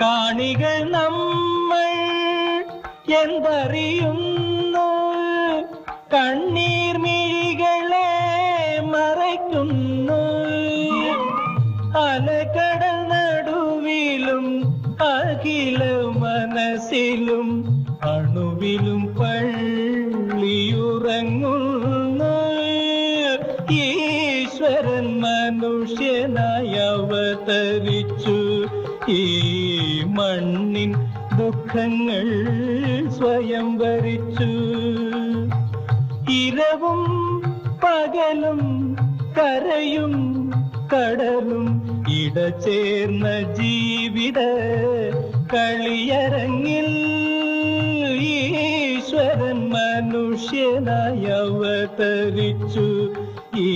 കാണികൾ നമ്മൾ എന്തറിയുന്നു, കണ്ണീർ മിഴികളെ മറയ്ക്കുന്നു. അലകടൽ നടുവിലും അഖില മനസ്സിലും അണുവിലും പള്ളിയുറങ്ങുന്നു. ഈശ്വരൻ മനുഷ്യനായി അവതരിച്ചു, ഈ മണ്ണിൻ ദുഃഖങ്ങൾ സ്വയം ഭരിച്ചു. ഇരവും പകലും കരയും കടലും ഇടചേർന്ന ജീവിത കളിയരങ്ങിൽ ഈശ്വരൻ മനുഷ്യനായി അവതരിച്ചു, ഈ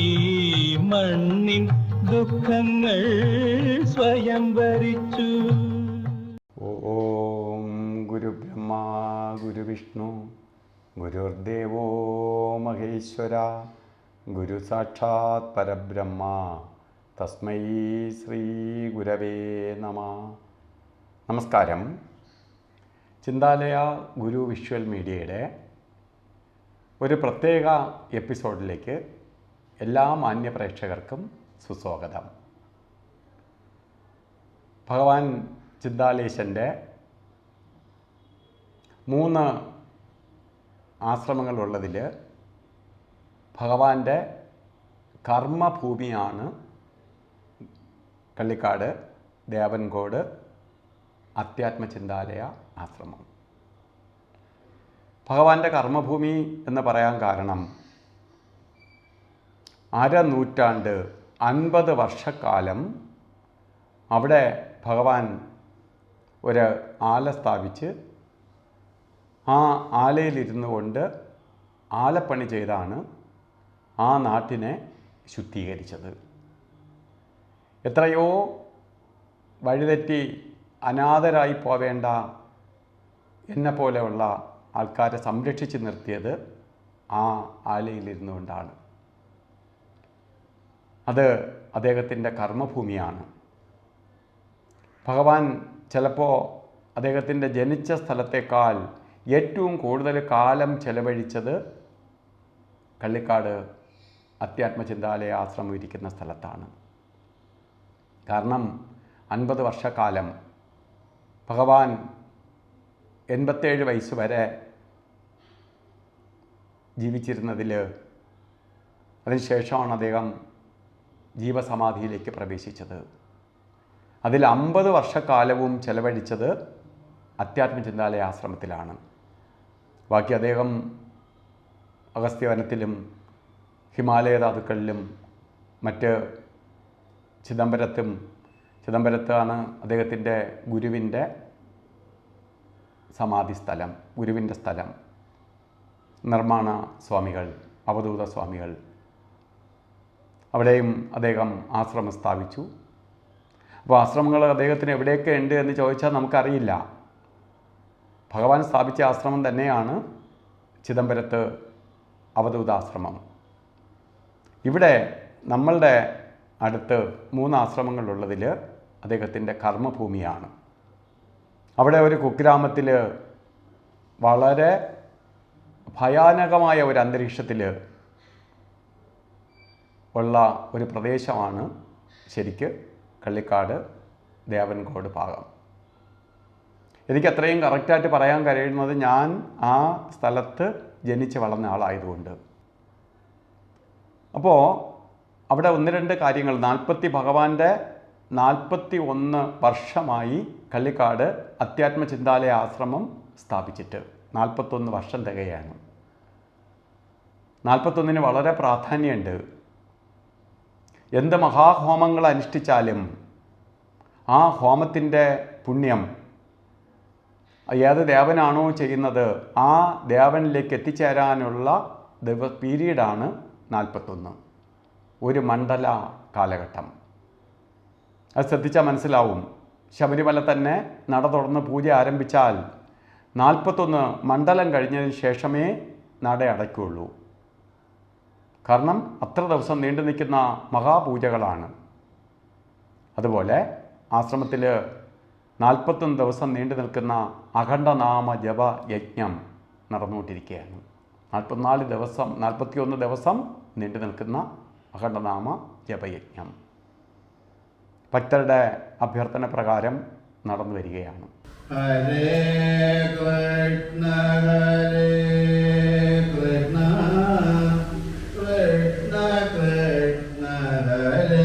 മണ്ണിൻ ദുഃഖങ്ങൾ സ്വയം ഭരിച്ചു. ഓം ഗുരുബ്രഹ്മ ഗുരുവിഷ്ണു ഗുരുർദേവോ മഹേശ്വര ഗുരു സാക്ഷാത് പരബ്രഹ്മ തസ്മൈ ശ്രീ ഗുരവേ നമഃ. നമസ്കാരം. ചിന്താലയ ഗുരു വിഷ്വൽ മീഡിയയുടെ ഒരു പ്രത്യേക എപ്പിസോഡിലേക്ക് എല്ലാ മാന്യ പ്രേക്ഷകർക്കും സുസ്വാഗതം. ഭഗവാൻ ചിന്താലേശൻ്റെ 3 ആശ്രമങ്ങളുള്ളതിൽ ഭഗവാന്റെ കർമ്മഭൂമിയാണ് കള്ളിക്കാട് ദേവൻകോട് അധ്യാത്മചിന്താലയ ആശ്രമം. ഭഗവാന്റെ കർമ്മഭൂമി എന്ന് പറയാൻ കാരണം 1/2 നൂറ്റാണ്ട് 50 വർഷക്കാലം അവിടെ ഭഗവാൻ ഒരു ആല സ്ഥാപിച്ച് ആ ആലയിലിരുന്നു കൊണ്ട് ആലപ്പണി ചെയ്താണ് ആ നാട്ടിനെ ശുദ്ധീകരിച്ചത്. എത്രയോ വഴിതെറ്റി അനാഥരായി പോവേണ്ട എന്നെപ്പോലെയുള്ള ആൾക്കാരെ സംരക്ഷിച്ച് നിർത്തിയത് ആ ആലയിലിരുന്നു കൊണ്ടാണ്. അത് അദ്ദേഹത്തിൻ്റെ കർമ്മഭൂമിയാണ്. ഭഗവാൻ ചിലപ്പോൾ അദ്ദേഹത്തിൻ്റെ ജനിച്ച സ്ഥലത്തേക്കാൾ ഏറ്റവും കൂടുതൽ കാലം ചെലവഴിച്ചത് കള്ളിക്കാട് അധ്യാത്മചിന്താലയ ആശ്രമം ഇരിക്കുന്ന സ്ഥലത്താണ്. കാരണം 50 വർഷക്കാലം ഭഗവാൻ 87 വയസ്സ് വരെ ജീവിച്ചിരുന്നതിൽ അതിനുശേഷമാണ് അദ്ദേഹം ജീവസമാധിയിലേക്ക് പ്രവേശിച്ചത്. അതിൽ 50 വർഷക്കാലവും ചെലവഴിച്ചത് അധ്യാത്മചിന്താലയ ആശ്രമത്തിലാണ്. ബാക്കി അദ്ദേഹം അഗസ്ത്യവനത്തിലും ഹിമാലയ ധാതുക്കളിലും മറ്റ് ചിദംബരത്താണ് അദ്ദേഹത്തിൻ്റെ ഗുരുവിൻ്റെ സമാധി സ്ഥലം, ഗുരുവിൻ്റെ സ്ഥലം. നിർമ്മാണ സ്വാമികൾ, അവധൂത സ്വാമികൾ അവിടെയും അദ്ദേഹം ആശ്രമം സ്ഥാപിച്ചു. അപ്പോൾ ആശ്രമങ്ങൾ അദ്ദേഹത്തിന് എവിടെയൊക്കെ ഉണ്ട് എന്ന് ചോദിച്ചാൽ നമുക്കറിയില്ല. ഭഗവാൻ സ്ഥാപിച്ച ആശ്രമം തന്നെയാണ് ചിദംബരത്ത് അവധൂതാശ്രമം. ഇവിടെ നമ്മളുടെ അടുത്ത് 3 ആശ്രമങ്ങളുള്ളതിൽ അദ്ദേഹത്തിൻ്റെ കർമ്മഭൂമിയാണ്. അവിടെ ഒരു കുഗ്രാമത്തിൽ വളരെ ഭയാനകമായ ഒരു അന്തരീക്ഷത്തിൽ ഉള്ള ഒരു പ്രദേശമാണ് ശരിക്ക് കള്ളിക്കാട് ദേവൻകോട് ഭാഗം. എനിക്ക് അത്രയും കറക്റ്റായിട്ട് പറയാൻ കഴിയുന്നത് ഞാൻ ആ സ്ഥലത്ത് ജനിച്ച് വളർന്ന ആളായതുകൊണ്ട്. അപ്പോൾ അവിടെ 1-2 കാര്യങ്ങൾ, ഭഗവാന്റെ 41 വർഷമായി കള്ളിക്കാട് അധ്യാത്മചിന്താലയ ആശ്രമം സ്ഥാപിച്ചിട്ട് 41 വർഷം തികയാണ്. 41ന് വളരെ പ്രാധാന്യമുണ്ട്. എന്ത് മഹാഹോമങ്ങൾ അനുഷ്ഠിച്ചാലും ആ ഹോമത്തിൻ്റെ പുണ്യം ഏത് ദേവനാണോ ചെയ്യുന്നത് ആ ദേവനിലേക്ക് എത്തിച്ചേരാനുള്ള പീരീഡാണ് 41, ഒരു മണ്ഡല കാലഘട്ടം. അത് ശ്രദ്ധിച്ചാൽ മനസ്സിലാവും. ശബരിമല തന്നെ നട തുറന്ന് പൂജ ആരംഭിച്ചാൽ 41 മണ്ഡലം കഴിഞ്ഞതിന് ശേഷമേ നട അടയ്ക്കുകയുള്ളൂ. കാരണം അത്ര ദിവസം നീണ്ടു നിൽക്കുന്ന മഹാപൂജകളാണ്. അതുപോലെ ആശ്രമത്തിൽ 41 ദിവസം നീണ്ടു നിൽക്കുന്ന അഖണ്ഡനാമ ജപ യജ്ഞം നടന്നുകൊണ്ടിരിക്കുകയാണ്. 41 ദിവസം നീണ്ടു നിൽക്കുന്ന അഖണ്ഡനാമ ജപയജ്ഞം ഭക്തരുടെ അഭ്യർത്ഥന പ്രകാരം നടന്നു വരികയാണ്. ഹരേ കൃഷ്ണ ഹരേ കൃഷ്ണ കൃഷ്ണ കൃഷ്ണ ഹരേ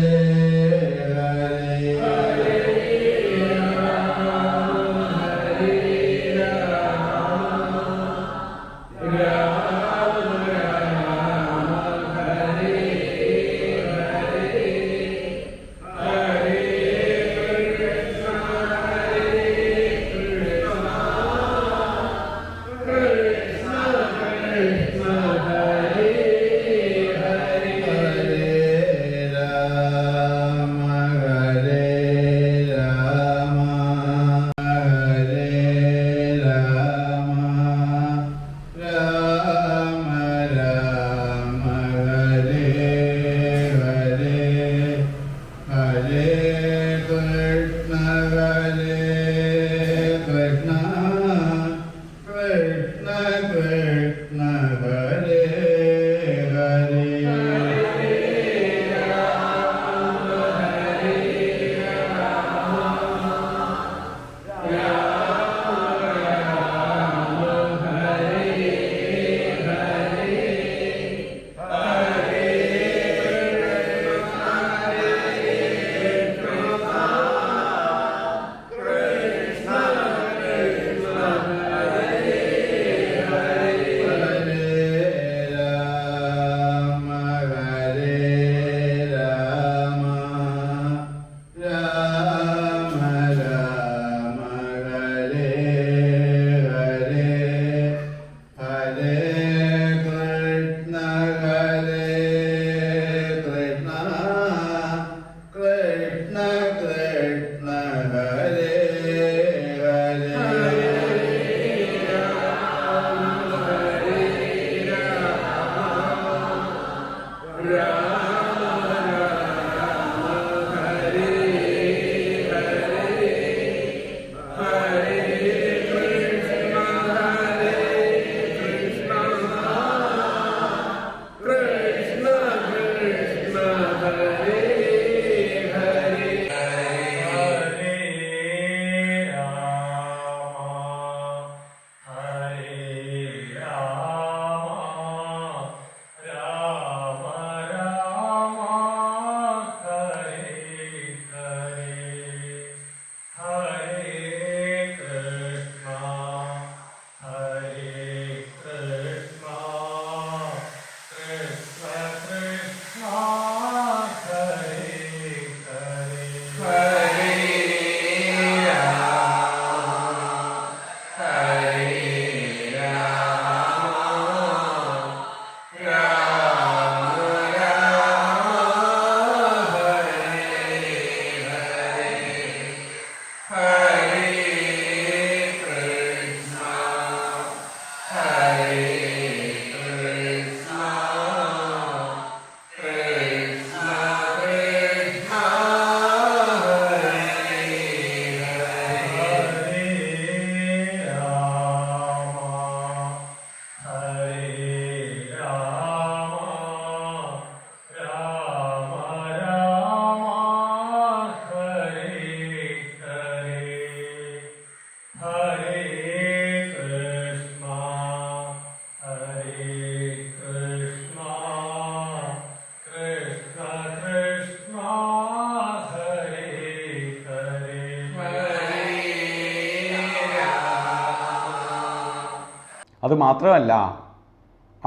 അതുമാത്രമല്ല,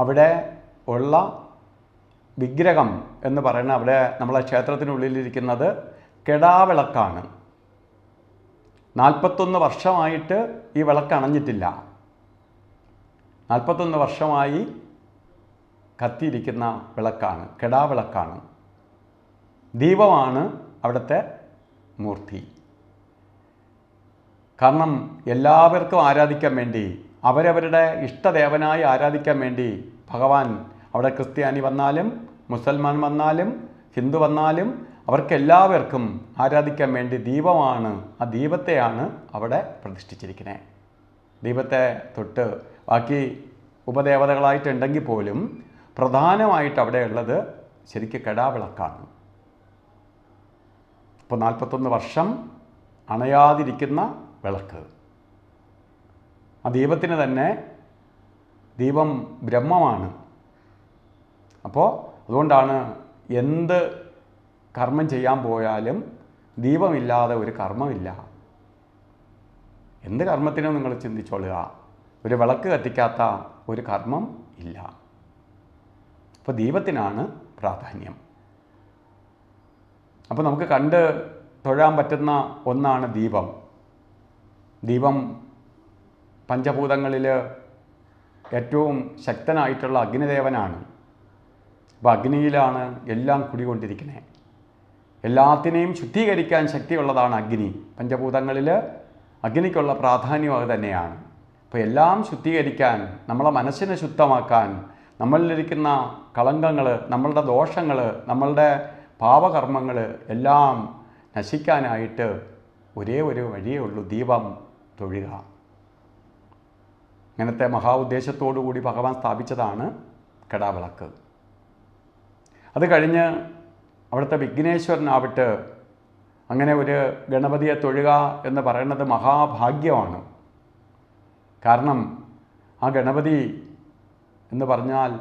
അവിടെ ഉള്ള വിഗ്രഹം എന്ന് പറയുന്ന അവിടെ നമ്മളെ ക്ഷേത്രത്തിനുള്ളിലിരിക്കുന്നത് കെടാവിളക്കാണ്. 41 വർഷമായിട്ട് ഈ വിളക്ക് അണഞ്ഞിട്ടില്ല. 41 വർഷമായി കത്തിയിരിക്കുന്ന വിളക്കാണ്, കെടാവിളക്കാണ്. ദീപമാണ് അവിടുത്തെ മൂർത്തി. കാരണം എല്ലാവർക്കും ആരാധിക്കാൻ വേണ്ടി, അവരവരുടെ ഇഷ്ടദേവനായി ആരാധിക്കാൻ വേണ്ടി ഭഗവാൻ അവിടെ ക്രിസ്ത്യാനി വന്നാലും മുസൽമാൻ വന്നാലും ഹിന്ദു വന്നാലും അവർക്കെല്ലാവർക്കും ആരാധിക്കാൻ വേണ്ടി ദീപമാണ്, ആ ദീപത്തെയാണ് അവിടെ പ്രതിഷ്ഠിച്ചിരിക്കുന്നത്. ദീപത്തെ തൊട്ട് ബാക്കി ഉപദേവതകളായിട്ടുണ്ടെങ്കിൽ പോലും പ്രധാനമായിട്ട് അവിടെ ഉള്ളത് ശരിക്കും കെടാവിളക്കാണ്. ഇപ്പോൾ 41 വർഷം അണയാതിരിക്കുന്ന വിളക്ക്. ആ ദീപത്തിന് തന്നെ ദീപം ബ്രഹ്മമാണ്. അപ്പോൾ അതുകൊണ്ടാണ് എന്ത് കർമ്മം ചെയ്യാൻ പോയാലും ദീപമില്ലാതെ ഒരു കർമ്മമില്ല. എന്ത് കർമ്മത്തിനും നിങ്ങൾ ചിന്തിച്ചോളുക, ഒരു വിളക്ക് കത്തിക്കാത്ത ഒരു കർമ്മം ഇല്ല. അപ്പോൾ ദീപത്തിനാണ് പ്രാധാന്യം. അപ്പോൾ നമുക്ക് കണ്ട് തൊഴാൻ പറ്റുന്ന ഒന്നാണ് ദീപം. ദീപം പഞ്ചഭൂതങ്ങളിൽ ഏറ്റവും ശക്തനായിട്ടുള്ള അഗ്നിദേവനാണ്. അപ്പോൾ അഗ്നിയിലാണ് എല്ലാം കുടികൊണ്ടിരിക്കുന്നത്. എല്ലാത്തിനെയും ശുദ്ധീകരിക്കാൻ ശക്തിയുള്ളതാണ് അഗ്നി. പഞ്ചഭൂതങ്ങളിൽ അഗ്നിക്കുള്ള പ്രാധാന്യം അത് തന്നെയാണ്. അപ്പോൾ എല്ലാം ശുദ്ധീകരിക്കാൻ, നമ്മളെ മനസ്സിനെ ശുദ്ധമാക്കാൻ, നമ്മളിലിരിക്കുന്ന കളങ്കങ്ങൾ, നമ്മളുടെ ദോഷങ്ങൾ, നമ്മളുടെ പാപകർമ്മങ്ങൾ എല്ലാം നശിക്കാനായിട്ട് ഒരേ ഒരു വഴിയേ ഉള്ളൂ, ദീപം തൊഴുക. അങ്ങനത്തെ മഹാ ഉദ്ദേശത്തോടു കൂടി ഭഗവാൻ സ്ഥാപിച്ചതാണ് കെടാവിളക്ക്. അത് കഴിഞ്ഞ് അവിടുത്തെ വിഘ്നേശ്വരനാവട്ടെ, അങ്ങനെ ഒരു ഗണപതിയെ തൊഴുക എന്ന് പറയുന്നത് മഹാഭാഗ്യമാണ്. കാരണം ആ ഗണപതി എന്ന് പറഞ്ഞാൽ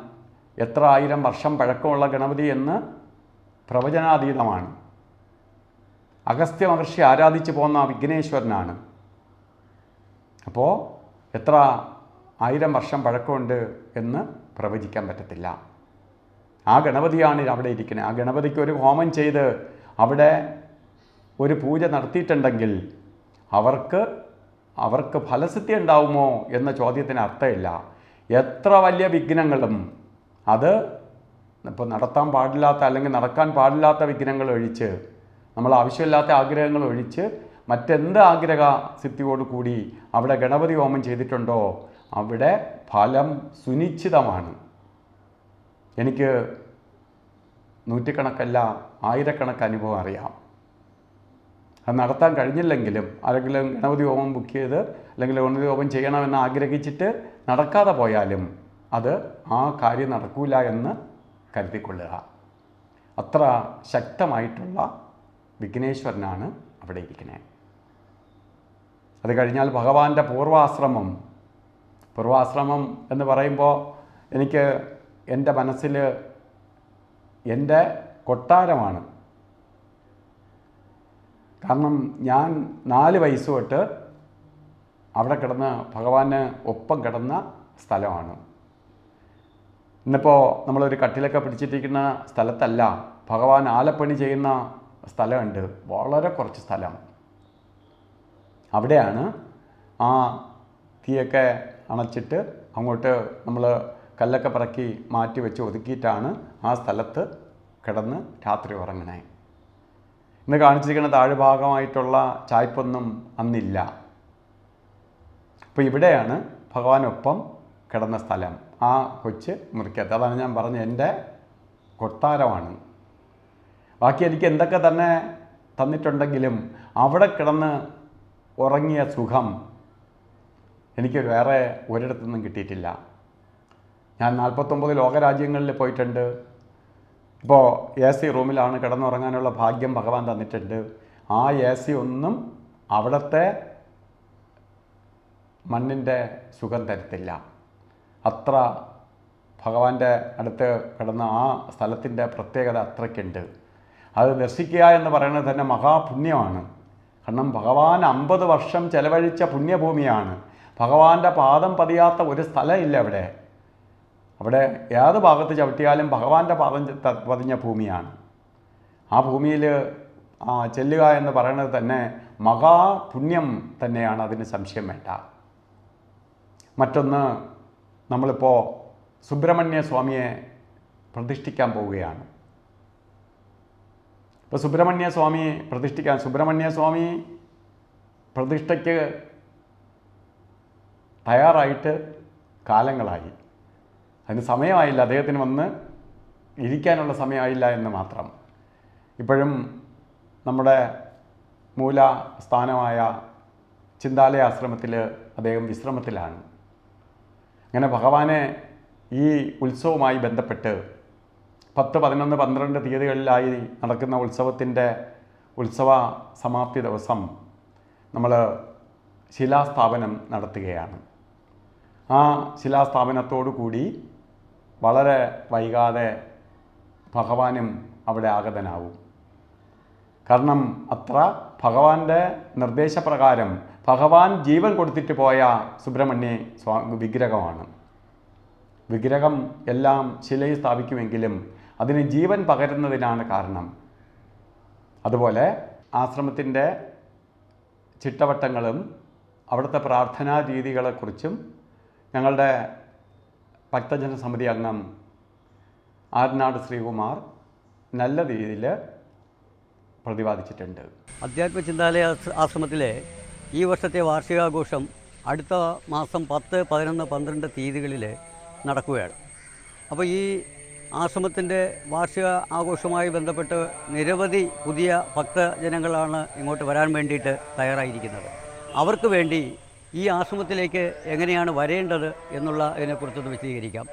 എത്ര ആയിരം വർഷം പഴക്കമുള്ള ഗണപതി എന്ന് പ്രവചനാതീതമാണ്. അഗസ്ത്യ മഹർഷി ആരാധിച്ചു പോന്ന വിഘ്നേശ്വരനാണ്. അപ്പോൾ എത്ര 1000 വർഷം പഴക്കമുണ്ട് എന്ന് പ്രവചിക്കാൻ പറ്റത്തില്ല. ആ ഗണപതിയാണ് അവിടെ ഇരിക്കുന്നത്. ആ ഗണപതിക്ക് ഒരു ഹോമം ചെയ്ത് അവിടെ ഒരു പൂജ നടത്തിയിട്ടുണ്ടെങ്കിൽ അവർക്ക് ഫലസിദ്ധി ഉണ്ടാവുമോ എന്ന ചോദ്യത്തിന് അർത്ഥമില്ല. എത്ര വലിയ വിഘ്നങ്ങളും, അത് ഇപ്പോൾ നടത്താൻ പാടില്ലാത്ത അല്ലെങ്കിൽ നടക്കാൻ പാടില്ലാത്ത വിഘ്നങ്ങൾ ഒഴിച്ച്, നമ്മൾ ആവശ്യമില്ലാത്ത ആഗ്രഹങ്ങൾ ഒഴിച്ച് മറ്റെന്ത് ആഗ്രഹ സിദ്ധിയോട് കൂടി അവിടെ ഗണപതി ഹോമം ചെയ്തിട്ടുണ്ടോ അവിടെ ഫലം സുനിശ്ചിതമാണ്. എനിക്ക് നൂറ്റിക്കണക്കല്ല 1000കണക്ക് അനുഭവം അറിയാം. അത് നടത്താൻ കഴിഞ്ഞില്ലെങ്കിലും ആരെങ്കിലും ഗണപതി ഹോമം ബുക്ക് ചെയ്ത് അല്ലെങ്കിൽ ഗണപതി ഹോമം ചെയ്യണമെന്ന് ആഗ്രഹിച്ചിട്ട് നടക്കാതെ പോയാലും അത് ആ കാര്യം നടക്കൂല എന്ന് കരുതിക്കൊള്ളുക. അത്ര ശക്തമായിട്ടുള്ള വിഘ്നേശ്വരനാണ് അവിടെ ഇരിക്കുന്നത്. അത് കഴിഞ്ഞാൽ ഭഗവാന്റെ പൂർവാശ്രമം എന്ന് പറയുമ്പോൾ എനിക്ക് എൻ്റെ മനസ്സിൽ എൻ്റെ കൊട്ടാരമാണ്. കാരണം ഞാൻ 4 വയസ്സ് തൊട്ട് അവിടെ കിടന്ന് ഭഗവാന് ഒപ്പം കിടന്ന സ്ഥലമാണ്. ഇന്നിപ്പോൾ നമ്മളൊരു കട്ടിലൊക്കെ പിടിച്ചിട്ടിരിക്കുന്ന സ്ഥലത്തല്ല, ഭഗവാൻ ആലപ്പണി ചെയ്യുന്ന സ്ഥലമുണ്ട്, വളരെ കുറച്ച് സ്ഥലം. അവിടെയാണ് ആ തീയൊക്കെ അണച്ചിട്ട് അങ്ങോട്ട് നമ്മൾ കല്ലൊക്കെ പറക്കി മാറ്റി വെച്ച് ഒതുക്കിയിട്ടാണ് ആ സ്ഥലത്ത് കിടന്ന് രാത്രി ഉറങ്ങണേ. ഇന്ന് കാണിച്ചിരിക്കുന്ന താഴ്ഭാഗമായിട്ടുള്ള ചായ്പൊന്നും അന്നില്ല. അപ്പോൾ ഇവിടെയാണ് ഭഗവാനൊപ്പം കിടന്ന സ്ഥലം, ആ കൊച്ച് മുറിക്കകത്ത്. അതാണ് ഞാൻ പറഞ്ഞ എൻ്റെ കൊട്ടാരമാണ്. ബാക്കി എനിക്ക് എന്തൊക്കെ തന്നെ തന്നിട്ടുണ്ടെങ്കിലും അവിടെ കിടന്ന് ഉറങ്ങിയ സുഖം എനിക്ക് വേറെ ഒരിടത്തു നിന്നും കിട്ടിയിട്ടില്ല. ഞാൻ 49 ലോകരാജ്യങ്ങളിൽ പോയിട്ടുണ്ട്. ഇപ്പോൾ AC റൂമിലാണ് കിടന്നുറങ്ങാനുള്ള ഭാഗ്യം ഭഗവാൻ തന്നിട്ടുണ്ട്. ആ AC ഒന്നും അവിടുത്തെ മണ്ണിൻ്റെ സുഖം തരത്തില്ല. അത്ര ഭഗവാന്റെ അടുത്ത് കിടന്ന ആ സ്ഥലത്തിൻ്റെ പ്രത്യേകത അത്രയ്ക്കുണ്ട്. അത് ദർശിക്കുക എന്ന് പറയുന്നത് തന്നെ മഹാപുണ്യമാണ്. കാരണം ഭഗവാൻ 50 വർഷം ചെലവഴിച്ച പുണ്യഭൂമിയാണ്. ഭഗവാന്റെ പാദം പതിയാത്ത ഒരു സ്ഥലമില്ല അവിടെ. അവിടെ ഏത് ഭാഗത്ത് ചവിട്ടിയാലും ഭഗവാന്റെ പാദം പതിഞ്ഞ ഭൂമിയാണ്. ആ ഭൂമിയിൽ ചെല്ലുക എന്ന് പറയുന്നത് തന്നെ മഹാപുണ്യം തന്നെയാണ്, അതിന് സംശയം വേണ്ട. മറ്റൊന്ന്, നമ്മളിപ്പോൾ സുബ്രഹ്മണ്യ സ്വാമിയെ പ്രതിഷ്ഠിക്കാൻ പോവുകയാണ്. ഇപ്പോൾ സുബ്രഹ്മണ്യ സ്വാമി പ്രതിഷ്ഠയ്ക്ക് തയ്യാറായിട്ട് കാലങ്ങളായി. അതിന് സമയമായില്ല, അദ്ദേഹത്തിന് വന്ന് ഇരിക്കാനുള്ള സമയമായില്ല എന്ന് മാത്രം. ഇപ്പോഴും നമ്മുടെ മൂലസ്ഥാനമായ ചിന്താലയ ആശ്രമത്തിൽ അദ്ദേഹം വിശ്രമത്തിലാണ്. അങ്ങനെ ഭഗവാനെ ഈ ഉത്സവവുമായി ബന്ധപ്പെട്ട് 10, 11, 12 തീയതികളിലായി നടക്കുന്ന ഉത്സവ സമാപ്തി ദിവസം നമ്മൾ ശിലാസ്ഥാപനം നടത്തുകയാണ്. ആ ശിലാസ്ഥാപനത്തോടു കൂടി വളരെ വൈകാതെ ഭഗവാനും അവിടെ ആഗതനാവും. കാരണം അത്ര ഭഗവാന്റെ നിർദ്ദേശപ്രകാരം ഭഗവാൻ ജീവൻ കൊടുത്തിട്ട് പോയ സുബ്രഹ്മണ്യ വിഗ്രഹമാണ്. വിഗ്രഹം എല്ലാം ശിലയിൽ സ്ഥാപിക്കുമെങ്കിലും അതിന് ജീവൻ പകരുന്നതിനാണ് കാരണം. അതുപോലെ ആശ്രമത്തിൻ്റെ ചിട്ടവട്ടങ്ങളും അവിടുത്തെ പ്രാർത്ഥനാ രീതികളെക്കുറിച്ചും ഞങ്ങളുടെ ഭക്തജന സമിതി അംഗം ആർനാട് ശ്രീകുമാർ നല്ല രീതിയിൽ പ്രതിപാദിച്ചിട്ടുണ്ട്. അധ്യാത്മ ചിന്താലയ ആശ്രമത്തിലെ ഈ വർഷത്തെ വാർഷികാഘോഷം അടുത്ത മാസം 10, 11, 12 തീയതികളിൽ നടക്കുകയാണ്. അപ്പോൾ ഈ ആശ്രമത്തിൻ്റെ വാർഷിക ആഘോഷവുമായി ബന്ധപ്പെട്ട് നിരവധി പുതിയ ഭക്തജനങ്ങളാണ് ഇങ്ങോട്ട് വരാൻ വേണ്ടിയിട്ട് തയ്യാറായിരിക്കുന്നത്. അവർക്ക് വേണ്ടി ഈ ആശ്രമത്തിലേക്ക് എങ്ങനെയാണ് വരേണ്ടത് എന്നുള്ള അതിനെക്കുറിച്ചൊന്ന് വിശദീകരിക്കാം.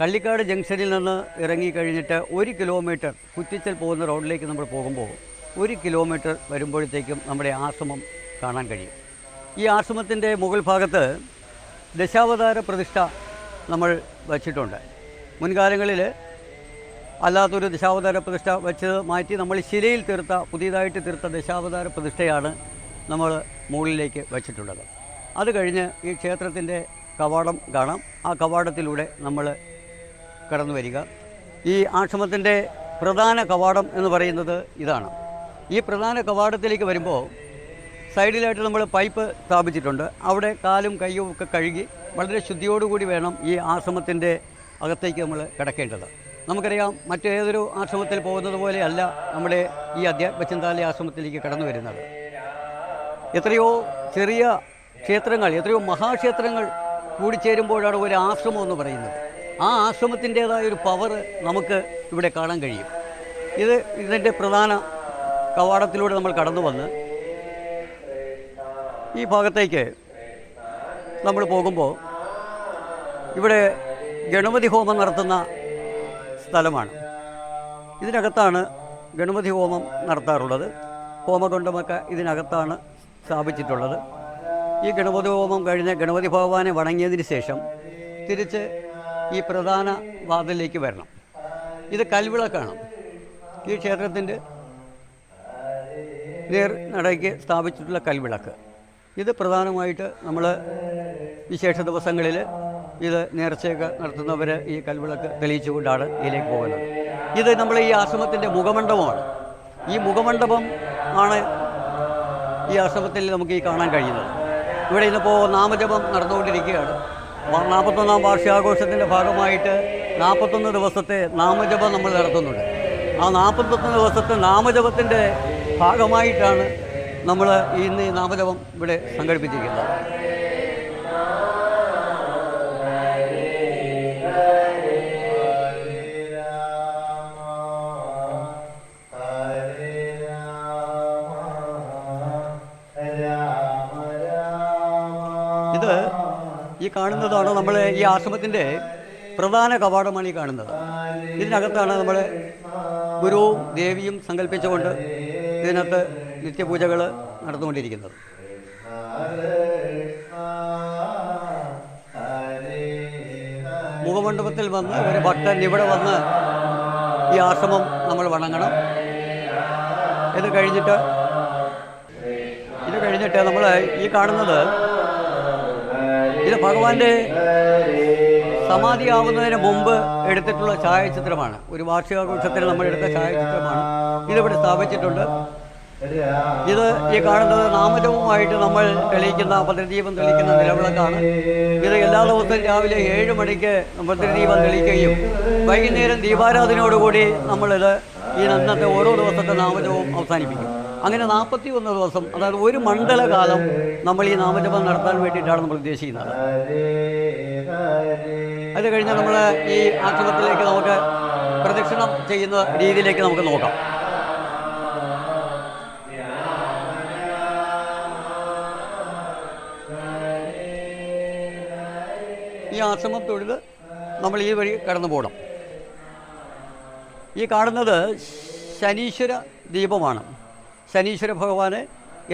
കള്ളിക്കാട് ജംഗ്ഷനിൽ നിന്ന് ഇറങ്ങിക്കഴിഞ്ഞിട്ട് 1 കിലോമീറ്റർ കുറ്റിച്ചൽ പോകുന്ന റോഡിലേക്ക് നമ്മൾ പോകുമ്പോൾ 1 കിലോമീറ്റർ വരുമ്പോഴത്തേക്കും നമ്മുടെ ആശ്രമം കാണാൻ കഴിയും. ഈ ആശ്രമത്തിൻ്റെ മുകൾ ഭാഗത്ത് ദശാവതാര പ്രതിഷ്ഠ നമ്മൾ വച്ചിട്ടുണ്ട്. മുൻകാലങ്ങളിൽ അല്ലാത്തൊരു ദശാവതാര പ്രതിഷ്ഠ വെച്ച് മാറ്റി നമ്മൾ ശിലയിൽ തീർത്ത പുതിയതായിട്ട് തീർത്ത ദശാവതാര പ്രതിഷ്ഠയാണ് നമ്മൾ മുകളിലേക്ക് വച്ചിട്ടുള്ളത്. അത് കഴിഞ്ഞ് ഈ ക്ഷേത്രത്തിൻ്റെ കവാടം കാണാം. ആ കവാടത്തിലൂടെ നമ്മൾ കടന്നു വരിക. ഈ ആശ്രമത്തിൻ്റെ പ്രധാന കവാടം എന്ന് പറയുന്നത് ഇതാണ്. ഈ പ്രധാന കവാടത്തിലേക്ക് വരുമ്പോൾ സൈഡിലായിട്ട് നമ്മൾ പൈപ്പ് സ്ഥാപിച്ചിട്ടുണ്ട്. അവിടെ കാലും കയ്യും ഒക്കെ കഴുകി വളരെ ശുദ്ധിയോടുകൂടി വേണം ഈ ആശ്രമത്തിൻ്റെ അകത്തേക്ക് നമ്മൾ കിടക്കേണ്ടത്. നമുക്കറിയാം, മറ്റേതൊരു ആശ്രമത്തിൽ പോകുന്നത് പോലെയല്ല നമ്മുടെ ഈ അധ്യാത്മ ചിന്താലയ ആശ്രമത്തിലേക്ക് കടന്നു വരുന്നത്. എത്രയോ ചെറിയ ക്ഷേത്രങ്ങൾ, എത്രയോ മഹാക്ഷേത്രങ്ങൾ കൂടിച്ചേരുമ്പോഴാണ് ഒരു ആശ്രമം എന്ന് പറയുന്നത്. ആ ആശ്രമത്തിൻ്റേതായ ഒരു പവർ നമുക്ക് ഇവിടെ കാണാൻ കഴിയും. ഇതിൻ്റെ പ്രധാന കവാടത്തിലൂടെ നമ്മൾ കടന്നു വന്ന് ഈ ഭാഗത്തേക്ക് നമ്മൾ പോകുമ്പോൾ ഇവിടെ ഗണപതി ഹോമം നടത്തുന്ന സ്ഥലമാണ്. ഇതിനകത്താണ് ഗണപതി ഹോമം നടത്താറുള്ളത്. ഹോമകുണ്ഡമൊക്കെ ഇതിനകത്താണ് സ്ഥാപിച്ചിട്ടുള്ളത്. ഈ ഗണപതി ഹോമം കഴിഞ്ഞ് ഗണപതി ഭഗവാനെ വണങ്ങിയതിന് ശേഷം തിരിച്ച് ഈ പ്രധാന വാതിലിലേക്ക് വരണം. ഇത് കൽവിളക്കാണ്. ഈ ക്ഷേത്രത്തിൻ്റെ നടയ്ക്ക് സ്ഥാപിച്ചിട്ടുള്ള കൽവിളക്ക്. ഇത് പ്രധാനമായിട്ട് നമ്മൾ വിശേഷ ദിവസങ്ങളിൽ ഇത് നേർച്ചയൊക്കെ നടത്തുന്നവർ ഈ കൽവിളക്ക് തെളിയിച്ചുകൊണ്ടാണ് ഇതിലേക്ക് പോകുന്നത്. ഇത് നമ്മൾ ഈ ആശ്രമത്തിൻ്റെ മുഖമണ്ഡപമാണ്. ഈ മുഖമണ്ഡപം ആണ് ഈ ആശ്രമത്തിൽ നമുക്ക് ഈ കാണാൻ കഴിയുന്നത്. ഇവിടെ ഇന്നിപ്പോൾ നാമജപം നടന്നുകൊണ്ടിരിക്കുകയാണ്. 41ാം വാർഷികാഘോഷത്തിൻ്റെ ഭാഗമായിട്ട് 41 ദിവസത്തെ നാമജപം നമ്മൾ നടത്തുന്നുണ്ട്. ആ 41 ദിവസത്തെ നാമജപത്തിൻ്റെ ഭാഗമായിട്ടാണ് നമ്മൾ ഇന്ന് ഈ നാമജപം ഇവിടെ സംഘടിപ്പിച്ചിരിക്കുന്നത്. ഇത് ഈ കാണുന്നതാണ് നമ്മൾ ഈ ആശ്രമത്തിൻ്റെ പ്രധാന കവാടമാണ് ഈ കാണുന്നത്. ഇതിനകത്താണ് നമ്മൾ ഗുരുവും ദേവിയും സങ്കല്പിച്ചുകൊണ്ട് ഇതിനകത്ത് നിത്യപൂജകൾ നടന്നുകൊണ്ടിരിക്കുന്നത്. മുഖമണ്ഡപത്തിൽ വന്ന് ഒരു ഭക്തൻ ഇവിടെ വന്ന് ഈ ആശ്രമം നമ്മൾ വണങ്ങണം. ഇത് കഴിഞ്ഞിട്ട് നമ്മൾ ഈ കാണുന്നത് ഇത് ഭഗവാന്റെ സമാധിയാവുന്നതിന് മുമ്പ് എടുത്തിട്ടുള്ള ഛായാചിത്രമാണ്. ഒരു വാർഷികാഘോഷത്തിന് നമ്മൾ എടുത്ത ഛായാചിത്രമാണ്. ഇതിവിടെ സ്ഥാപിച്ചിട്ടുണ്ട്. ഇത് ഈ കാണുന്നത് നാമജപവുമായിട്ട് നമ്മൾ തെളിയിക്കുന്ന ഭദ്രദീപം തെളിയിക്കുന്ന നിലവിളക്കാണ്. ഇത് എല്ലാ ദിവസവും രാവിലെ 7 മണിക്ക് ഭദ്രദീപം തെളിയിക്കുകയും വൈകുന്നേരം ദീപാരാധനയോടുകൂടി നമ്മളിത് ഈ ഇന്നത്തെ ഓരോ ദിവസത്തെ നാമജപവും അവസാനിപ്പിക്കും. അങ്ങനെ 41 ദിവസം, അതായത് ഒരു മണ്ഡലകാലം നമ്മൾ ഈ നാമജപം നടത്താൻ വേണ്ടിയിട്ടാണ് നമ്മൾ ഉദ്ദേശിക്കുന്നത്. അത് കഴിഞ്ഞാൽ നമ്മൾ ഈ ആശ്രമത്തിലേക്ക് നമുക്ക് പ്രദക്ഷിണം ചെയ്യുന്ന രീതിയിലേക്ക് നമുക്ക് നോക്കാം. ഈ ആശ്രമം തൊഴുത് നമ്മൾ ഈ വഴി കടന്നു പോകണം. ഈ കാണുന്നത് ശനീശ്വര ദീപമാണ്. ശനീശ്വര ഭഗവാന്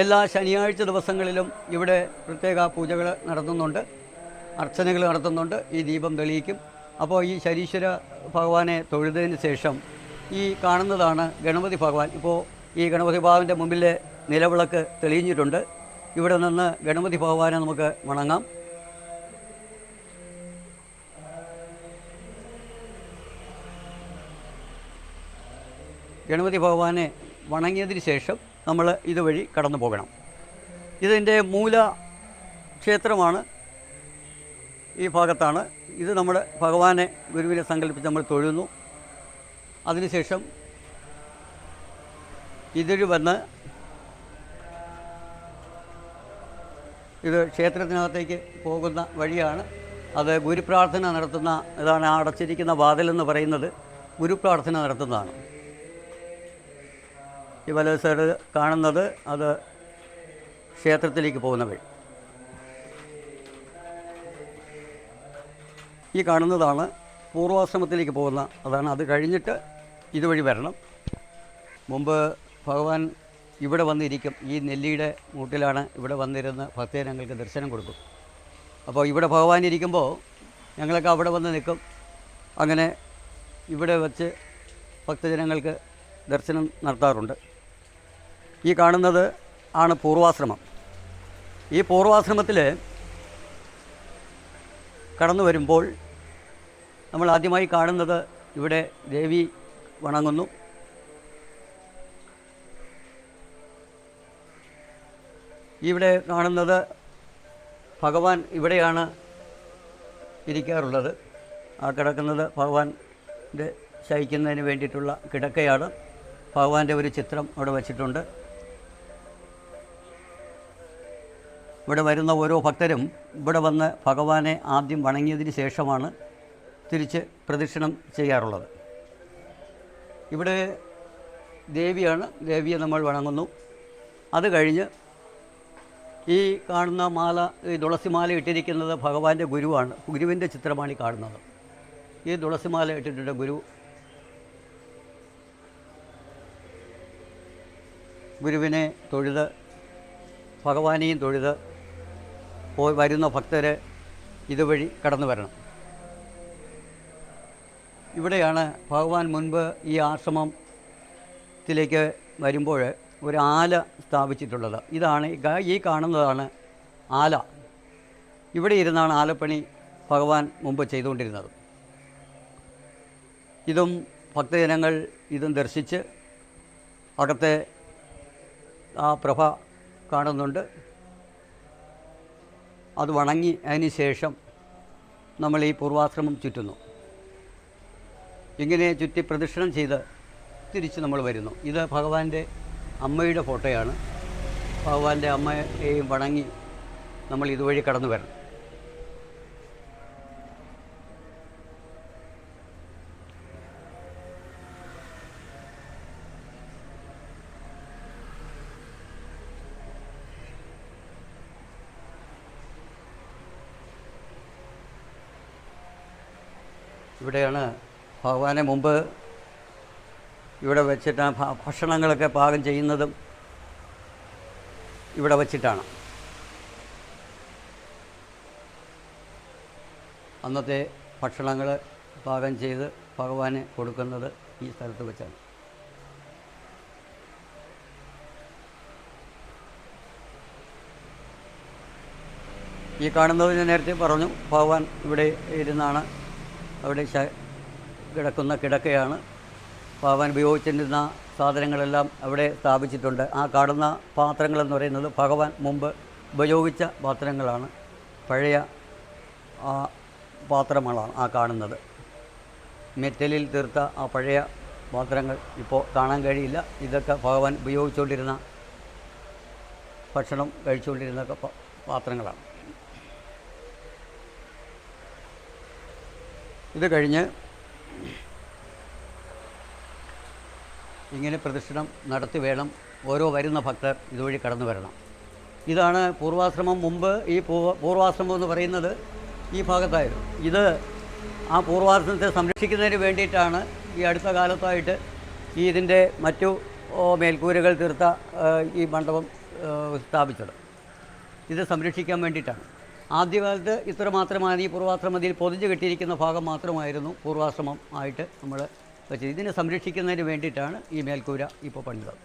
എല്ലാ ശനിയാഴ്ച ദിവസങ്ങളിലും ഇവിടെ പ്രത്യേക പൂജകൾ നടത്തുന്നുണ്ട്, അർച്ചനകൾ നടത്തുന്നുണ്ട്, ഈ ദീപം തെളിയിക്കും. അപ്പോൾ ഈ ശനീശ്വര ഭഗവാനെ തൊഴുതതിന് ശേഷം ഈ കാണുന്നതാണ് ഗണപതി ഭഗവാൻ. ഇപ്പോൾ ഈ ഗണപതി ഭഗവാന്റെ മുമ്പിലെ നിലവിളക്ക് തെളിഞ്ഞിട്ടുണ്ട്. ഇവിടെ നിന്ന് ഗണപതി ഭഗവാനെ നമുക്ക് വണങ്ങാം. ഗണപതി ഭഗവാനെ വണങ്ങിയതിന് ശേഷം നമ്മൾ ഇതുവഴി കടന്നു പോകണം. ഇതിൻ്റെ മൂല ക്ഷേത്രമാണ് ഈ ഭാഗത്താണ്. ഇത് നമ്മുടെ ഭഗവാനെ ഗുരുവിനെ സങ്കല്പിച്ച് നമ്മൾ തൊഴുന്നു. അതിനുശേഷം ഇതൊരു വന്ന് ഇത് ക്ഷേത്രത്തിനകത്തേക്ക് പോകുന്ന വഴിയാണ്. അത് ഗുരുപ്രാർത്ഥന നടത്തുന്ന ഇതാണ്. ആ അടച്ചിരിക്കുന്ന വാതിലെന്ന് പറയുന്നത് ഗുരുപ്രാർത്ഥന നടത്തുന്നതാണ്. ഈ വലത് സൈഡ് കാണുന്നത് അത് ക്ഷേത്രത്തിലേക്ക് പോകുന്ന വഴി. ഈ കാണുന്നതാണ് പൂർവാശ്രമത്തിലേക്ക് പോകുന്ന അതാണ്. അത് കഴിഞ്ഞിട്ട് ഇതുവഴി വരണം. മുമ്പ് ഭഗവാൻ ഇവിടെ വന്നിരിക്കും. ഈ നെല്ലിയുടെ മൂട്ടിലാണ് ഇവിടെ വന്നിരുന്ന് ഭക്തജനങ്ങൾക്ക് ദർശനം കൊടുക്കും. അപ്പോൾ ഇവിടെ ഭഗവാൻ ഇരിക്കുമ്പോൾ ഞങ്ങളൊക്കെ അവിടെ വന്ന് നിൽക്കും. അങ്ങനെ ഇവിടെ വച്ച് ഭക്തജനങ്ങൾക്ക് ദർശനം നടത്താറുണ്ട്. ഈ കാണുന്നത് ആണ് പൂർവാശ്രമം. ഈ പൂർവാശ്രമത്തിൽ കടന്നു വരുമ്പോൾ നമ്മൾ ആദ്യമായി കാണുന്നത് ഇവിടെ ദേവി വണങ്ങുന്നു. ഇവിടെ കാണുന്നത് ഭഗവാൻ ഇവിടെയാണ് ഇരിക്കാറുള്ളത്. ആ കിടക്കുന്നത് ഭഗവാന്റെ ശയിക്കുന്നതിന് വേണ്ടിയിട്ടുള്ള കിടക്കയാണ്. ഭഗവാന്റെ ഒരു ചിത്രം അവിടെ വച്ചിട്ടുണ്ട്. ഇവിടെ വരുന്ന ഓരോ ഭക്തരും ഇവിടെ വന്ന് ഭഗവാനെ ആദ്യം വണങ്ങിയതിന് ശേഷമാണ് തിരിച്ച് പ്രദക്ഷിണം ചെയ്യാറുള്ളത്. ഇവിടെ ദേവിയാണ്. ദേവിയെ നമ്മൾ വണങ്ങുന്നു. അത് കഴിഞ്ഞ് ഈ കാണുന്ന മാല, ഈ തുളസിമാല ഇട്ടിരിക്കുന്നത് ഭഗവാന്റെ ഗുരുവാണ്. ഗുരുവിൻ്റെ ചിത്രമാണ് ഈ കാണുന്നത്. ഈ തുളസിമാല ഇട്ടിട്ടുണ്ട് ഗുരു. ഗുരുവിനെ തൊഴുത് ഭഗവാനെയും തൊഴുത് പോയി വരുന്ന ഭക്തർ ഇതുവഴി കടന്നു വരണം. ഇവിടെയാണ് ഭഗവാൻ മുൻപ് ഈ ആശ്രമത്തിലേക്ക് വരുമ്പോൾ ഒരു ആല സ്ഥാപിച്ചിട്ടുള്ളത്. ഇതാണ് ഈ കാണുന്നതാണ് ആല. ഇവിടെ ഇരുന്നാണ് ആലപ്പണി ഭഗവാൻ മുമ്പ് ചെയ്തുകൊണ്ടിരുന്നത്. ഇതും ഭക്തജനങ്ങൾ ഇതും ദർശിച്ച് അകത്തെ ആ പ്രഭ കാണുന്നുണ്ട്. അത് വണങ്ങി അതിന് ശേഷം നമ്മൾ ഈ പൂർവാശ്രമം ചുറ്റുന്നു. ഇങ്ങനെ ചുറ്റി പ്രദക്ഷിണം ചെയ്ത് തിരിച്ച് നമ്മൾ വരുന്നു. ഇത് ഭഗവാന്റെ അമ്മയുടെ ഫോട്ടോയാണ്. ഭഗവാന്റെ അമ്മയെയും വണങ്ങി നമ്മൾ ഇതുവഴി കടന്നു വരണം. ഇവിടെയാണ് ഭഗവാനെ മുമ്പ് ഇവിടെ വെച്ചിട്ട് ഭക്ഷണങ്ങളൊക്കെ പാകം ചെയ്യുന്നതും ഇവിടെ വച്ചിട്ടാണ്. അന്നത്തെ ഭക്ഷണങ്ങൾ പാകം ചെയ്ത് ഭഗവാന് കൊടുക്കുന്നത് ഈ സ്ഥലത്ത് വെച്ചാണ്. ഈ കാണുന്നത് ഞാൻ നേരത്തെ പറഞ്ഞു, ഭഗവാൻ ഇവിടെ ഇരുന്നാണ്. അവിടെ കിടക്കുന്ന കിടക്കയാണ്. ഭഗവാൻ ഉപയോഗിച്ചിരുന്ന സാധനങ്ങളെല്ലാം അവിടെ സ്ഥാപിച്ചിട്ടുണ്ട്. ആ കാണുന്ന പാത്രങ്ങളെന്ന് പറയുന്നത് ഭഗവാൻ മുമ്പ് ഉപയോഗിച്ച പാത്രങ്ങളാണ്. പഴയ ആ പാത്രങ്ങളാണ് ആ കാണുന്നത്. മെറ്റലിൽ തീർത്ത ആ പഴയ പാത്രങ്ങൾ ഇപ്പോൾ കാണാൻ കഴിയില്ല. ഇതൊക്കെ ഭഗവാൻ ഉപയോഗിച്ചുകൊണ്ടിരുന്ന ഭക്ഷണം കഴിച്ചുകൊണ്ടിരുന്ന പാത്രങ്ങളാണ്. ഇത് കഴിഞ്ഞ് ഇങ്ങനെ പ്രദക്ഷിണം നടത്തി വേണം ഓരോ വരുന്ന ഭക്തർ ഇതുവഴി കടന്നു വരണം. ഇതാണ് പൂർവാശ്രമം. മുമ്പ് ഈ പൂർവാശ്രമം എന്ന് പറയുന്നത് ഈ ഭാഗത്തായിരുന്നു. ഇത് ആ പൂർവാശ്രമത്തെ സംരക്ഷിക്കുന്നതിന് വേണ്ടിയിട്ടാണ് ഈ അടുത്ത കാലത്തായിട്ട് ഇതിൻ്റെ മറ്റു മേൽക്കൂരകൾ തീർത്ത ഈ മണ്ഡപം സ്ഥാപിച്ചത്. ഇത് സംരക്ഷിക്കാൻ വേണ്ടിയിട്ടാണ്. ആദ്യകാലത്ത് ഇത്ര മാത്രമാണ് ഈ പൂർവാശ്രമത്തിൽ പൊതിഞ്ഞു കെട്ടിയിരിക്കുന്ന ഭാഗം മാത്രമായിരുന്നു പൂർവാശ്രമം ആയിട്ട് നമ്മൾ വെച്ചത്. ഇതിനെ സംരക്ഷിക്കുന്നതിന് വേണ്ടിയിട്ടാണ് ഈ മേൽക്കൂര ഇപ്പോൾ പണിതത്.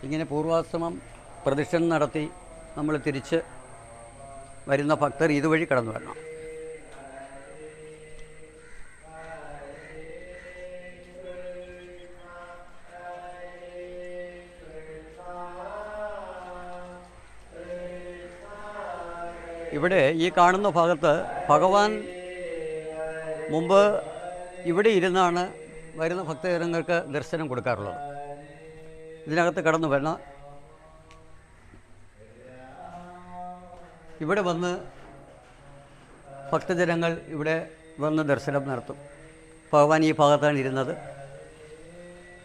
ഇങ്ങനെ പൂർവാശ്രമം പ്രദക്ഷിണം നടത്തി നമ്മൾ തിരിച്ച് വരുന്ന ഭക്തർ ഇതുവഴി കടന്നു വരണം. ഇവിടെ ഈ കാണുന്ന ഭാഗത്ത് ഭഗവാൻ മുമ്പ് ഇവിടെ ഇരുന്നാണ് വരുന്ന ഭക്തജനങ്ങൾക്ക് ദർശനം കൊടുക്കാറുള്ളത്. ഇതിനകത്ത് കടന്നു വരണം. ഇവിടെ വന്ന് ഭക്തജനങ്ങൾ ഇവിടെ വന്ന് ദർശനം നടത്തും. ഭഗവാൻ ഈ ഭാഗത്താണ് ഇരുന്നത്.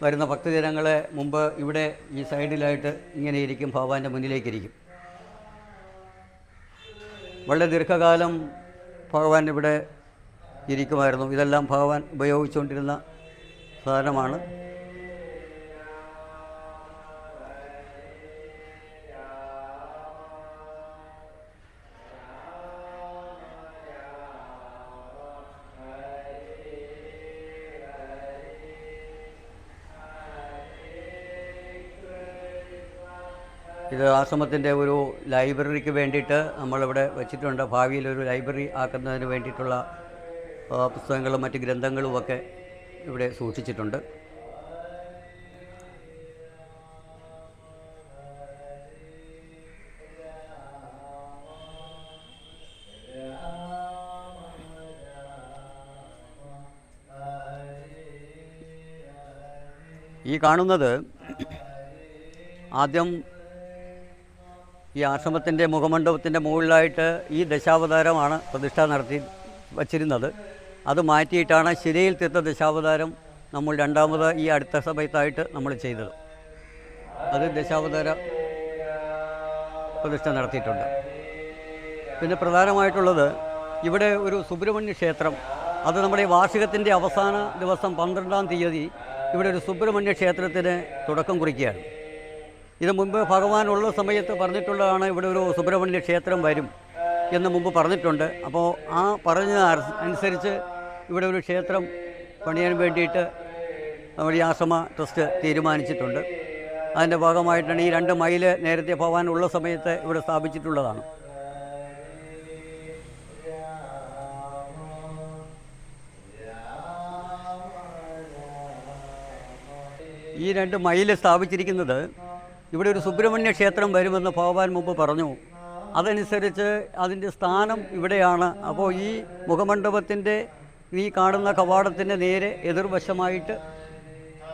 വരുന്ന ഭക്തജനങ്ങളെ മുമ്പ് ഇവിടെ ഈ സൈഡിലായിട്ട് ഇങ്ങനെ ഇരിക്കും, ഭഗവാന്റെ മുന്നിലേക്കിരിക്കും. വളരെ ദീർഘകാലം ഭഗവാൻ ഇവിടെ ഇരിക്കുമായിരുന്നു. ഇതെല്ലാം ഭഗവാൻ ഉപയോഗിച്ചുകൊണ്ടിരുന്ന സാധനമാണ്. ഇത് ആശ്രമത്തിൻ്റെ ഒരു ലൈബ്രറിക്ക് വേണ്ടിയിട്ട് നമ്മളിവിടെ വെച്ചിട്ടുണ്ട്. ഭാവിയിൽ ഒരു ലൈബ്രറി ആക്കുന്നതിന് വേണ്ടിയിട്ടുള്ള പുസ്തകങ്ങളും മറ്റ് ഗ്രന്ഥങ്ങളുമൊക്കെ ഇവിടെ സൂക്ഷിച്ചിട്ടുണ്ട്. ഈ കാണുന്നത് ആദ്യം ഈ ആശ്രമത്തിൻ്റെ മുഖമണ്ഡപത്തിൻ്റെ മുകളിലായിട്ട് ഈ ദശാവതാരമാണ് പ്രതിഷ്ഠ നടത്തി വച്ചിരുന്നത്. അത് മാറ്റിയിട്ടാണ് ശിലയിൽ തീർത്ത ദശാവതാരം നമ്മൾ രണ്ടാമത് ഈ അടുത്ത സമയത്തായിട്ട് നമ്മൾ ചെയ്തത്. അത് ദശാവതാര പ്രതിഷ്ഠ നടത്തിയിട്ടുണ്ട്. പിന്നെ പ്രധാനമായിട്ടുള്ളത് ഇവിടെ ഒരു സുബ്രഹ്മണ്യ ക്ഷേത്രം, അത് നമ്മുടെ വാർഷികത്തിൻ്റെ അവസാന ദിവസം 12-ാം തീയതി ഇവിടെ ഒരു സുബ്രഹ്മണ്യ ക്ഷേത്രത്തിന് തുടക്കം കുറിക്കുകയാണ്. ഇത് മുമ്പ് ഭഗവാനുള്ള സമയത്ത് പറഞ്ഞിട്ടുള്ളതാണ്, ഇവിടെ ഒരു സുബ്രഹ്മണ്യ ക്ഷേത്രം വരും എന്ന് മുമ്പ് പറഞ്ഞിട്ടുണ്ട്. അപ്പോൾ ആ പറഞ്ഞ അനുസരിച്ച് ഇവിടെ ഒരു ക്ഷേത്രം പണിയാൻ വേണ്ടിയിട്ട് നമ്മുടെ ഈ ആശ്രമ ട്രസ്റ്റ് തീരുമാനിച്ചിട്ടുണ്ട്. അതിൻ്റെ ഭാഗമായിട്ടാണ് ഈ 2 മൈൽ നേരത്തെ ഭഗവാനുള്ള സമയത്ത് ഇവിടെ സ്ഥാപിച്ചിട്ടുള്ളതാണ്. ഈ 2 മൈൽ സ്ഥാപിച്ചിരിക്കുന്നത് ഇവിടെ ഒരു സുബ്രഹ്മണ്യ ക്ഷേത്രം വരുമെന്ന് ഭഗവാൻ മുമ്പ് പറഞ്ഞു. അതനുസരിച്ച് അതിൻ്റെ സ്ഥാനം ഇവിടെയാണ്. അപ്പോൾ ഈ മുഖമണ്ഡപത്തിൻ്റെ ഈ കാണുന്ന കവാടത്തിൻ്റെ നേരെ എതിർവശമായിട്ട്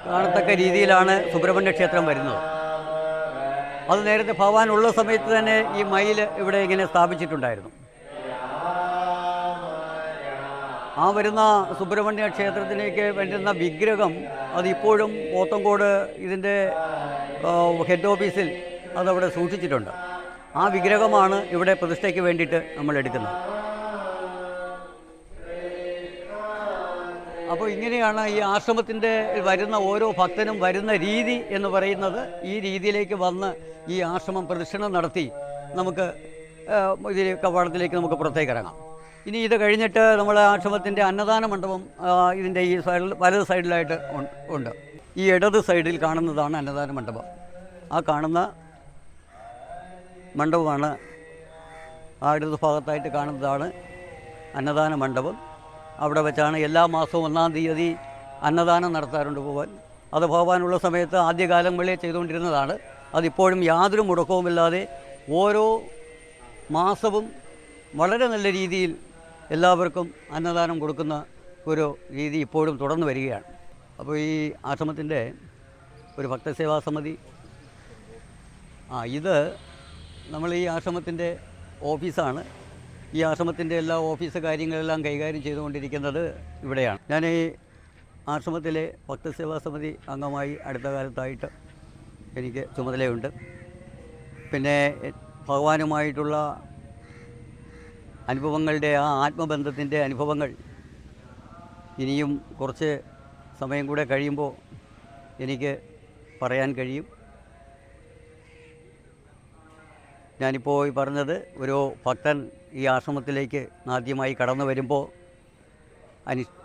കാണത്തക്ക രീതിയിലാണ് സുബ്രഹ്മണ്യ ക്ഷേത്രം വരുന്നത്. അത് നേരത്തെ ഭഗവാനുള്ള സമയത്ത് തന്നെ ഈ മൈൽ ഇവിടെ ഇങ്ങനെ സ്ഥാപിച്ചിട്ടുണ്ടായിരുന്നു. ആ വരുന്ന സുബ്രഹ്മണ്യ ക്ഷേത്രത്തിലേക്ക് വരുന്ന വിഗ്രഹം അതിപ്പോഴും പോത്തങ്കോട് ഇതിൻ്റെ ഹെഡ് ഓഫീസിൽ അതവിടെ സൂക്ഷിച്ചിട്ടുണ്ട്. ആ വിഗ്രഹമാണ് ഇവിടെ പ്രതിഷ്ഠയ്ക്ക് വേണ്ടിയിട്ട് നമ്മൾ എടുക്കുന്നത്. അപ്പോൾ ഇങ്ങനെയാണ് ഈ ആശ്രമത്തിൻ്റെ വരുന്ന ഓരോ ഭക്തനും വരുന്ന രീതി എന്ന് പറയുന്നത്. ഈ രീതിയിലേക്ക് വന്ന് ഈ ആശ്രമം പ്രദക്ഷിണം നടത്തി നമുക്ക് ഇതിൽ കവാടത്തിലേക്ക് നമുക്ക് പുറത്തേക്ക് ഇറങ്ങാം. ഇനി ഇത് കഴിഞ്ഞിട്ട് നമ്മൾ ആശ്രമത്തിൻ്റെ അന്നദാന മണ്ഡപം ഇതിൻ്റെ ഈ സൈഡിൽ വലത് സൈഡിലായിട്ട് ഉണ്ട്. ഈ ഇടത് സൈഡിൽ കാണുന്നതാണ് അന്നദാന മണ്ഡപം. ആ കാണുന്ന മണ്ഡപമാണ്, ആ ഇടത് ഭാഗത്തായിട്ട് കാണുന്നതാണ് അന്നദാന മണ്ഡപം. അവിടെ വെച്ചാണ് എല്ലാ മാസവും 1-ാം തീയതി അന്നദാനം നടത്താറുണ്ട് ഭഗവാൻ. അത് ഭഗവാനുള്ള സമയത്ത് ആദ്യകാലങ്ങളിലേ ചെയ്തുകൊണ്ടിരുന്നതാണ്. അതിപ്പോഴും യാതൊരു മുടക്കവുമില്ലാതെ ഓരോ മാസവും വളരെ നല്ല രീതിയിൽ എല്ലാവർക്കും അന്നദാനം കൊടുക്കുന്ന ഒരു രീതി ഇപ്പോഴും തുടർന്ന് വരികയാണ്. അപ്പോൾ ഈ ആശ്രമത്തിൻ്റെ ഒരു ഭക്തസേവാ സമിതി ഇത് നമ്മൾ ഈ ആശ്രമത്തിൻ്റെ ഓഫീസാണ്. ഈ ആശ്രമത്തിൻ്റെ എല്ലാ ഓഫീസ് കാര്യങ്ങളെല്ലാം കൈകാര്യം ചെയ്തുകൊണ്ടിരിക്കുന്നത് ഇവിടെയാണ്. ഞാൻ ഈ ആശ്രമത്തിലെ ഭക്തസേവാ സമിതി അംഗമായി അടുത്ത കാലത്തായിട്ട് എനിക്ക് ചുമതലയുണ്ട്. പിന്നെ ഭഗവാനുമായിട്ടുള്ള അനുഭവങ്ങളുടെ ആ ആത്മബന്ധത്തിൻ്റെ അനുഭവങ്ങൾ ഇനിയും കുറച്ച് സമയം കൂടെ കഴിയുമ്പോൾ എനിക്ക് പറയാൻ കഴിയും. ഞാനിപ്പോൾ ഈ പറഞ്ഞത് ഒരു ഭക്തൻ ഈ ആശ്രമത്തിലേക്ക് ആദ്യമായി കടന്നു വരുമ്പോൾ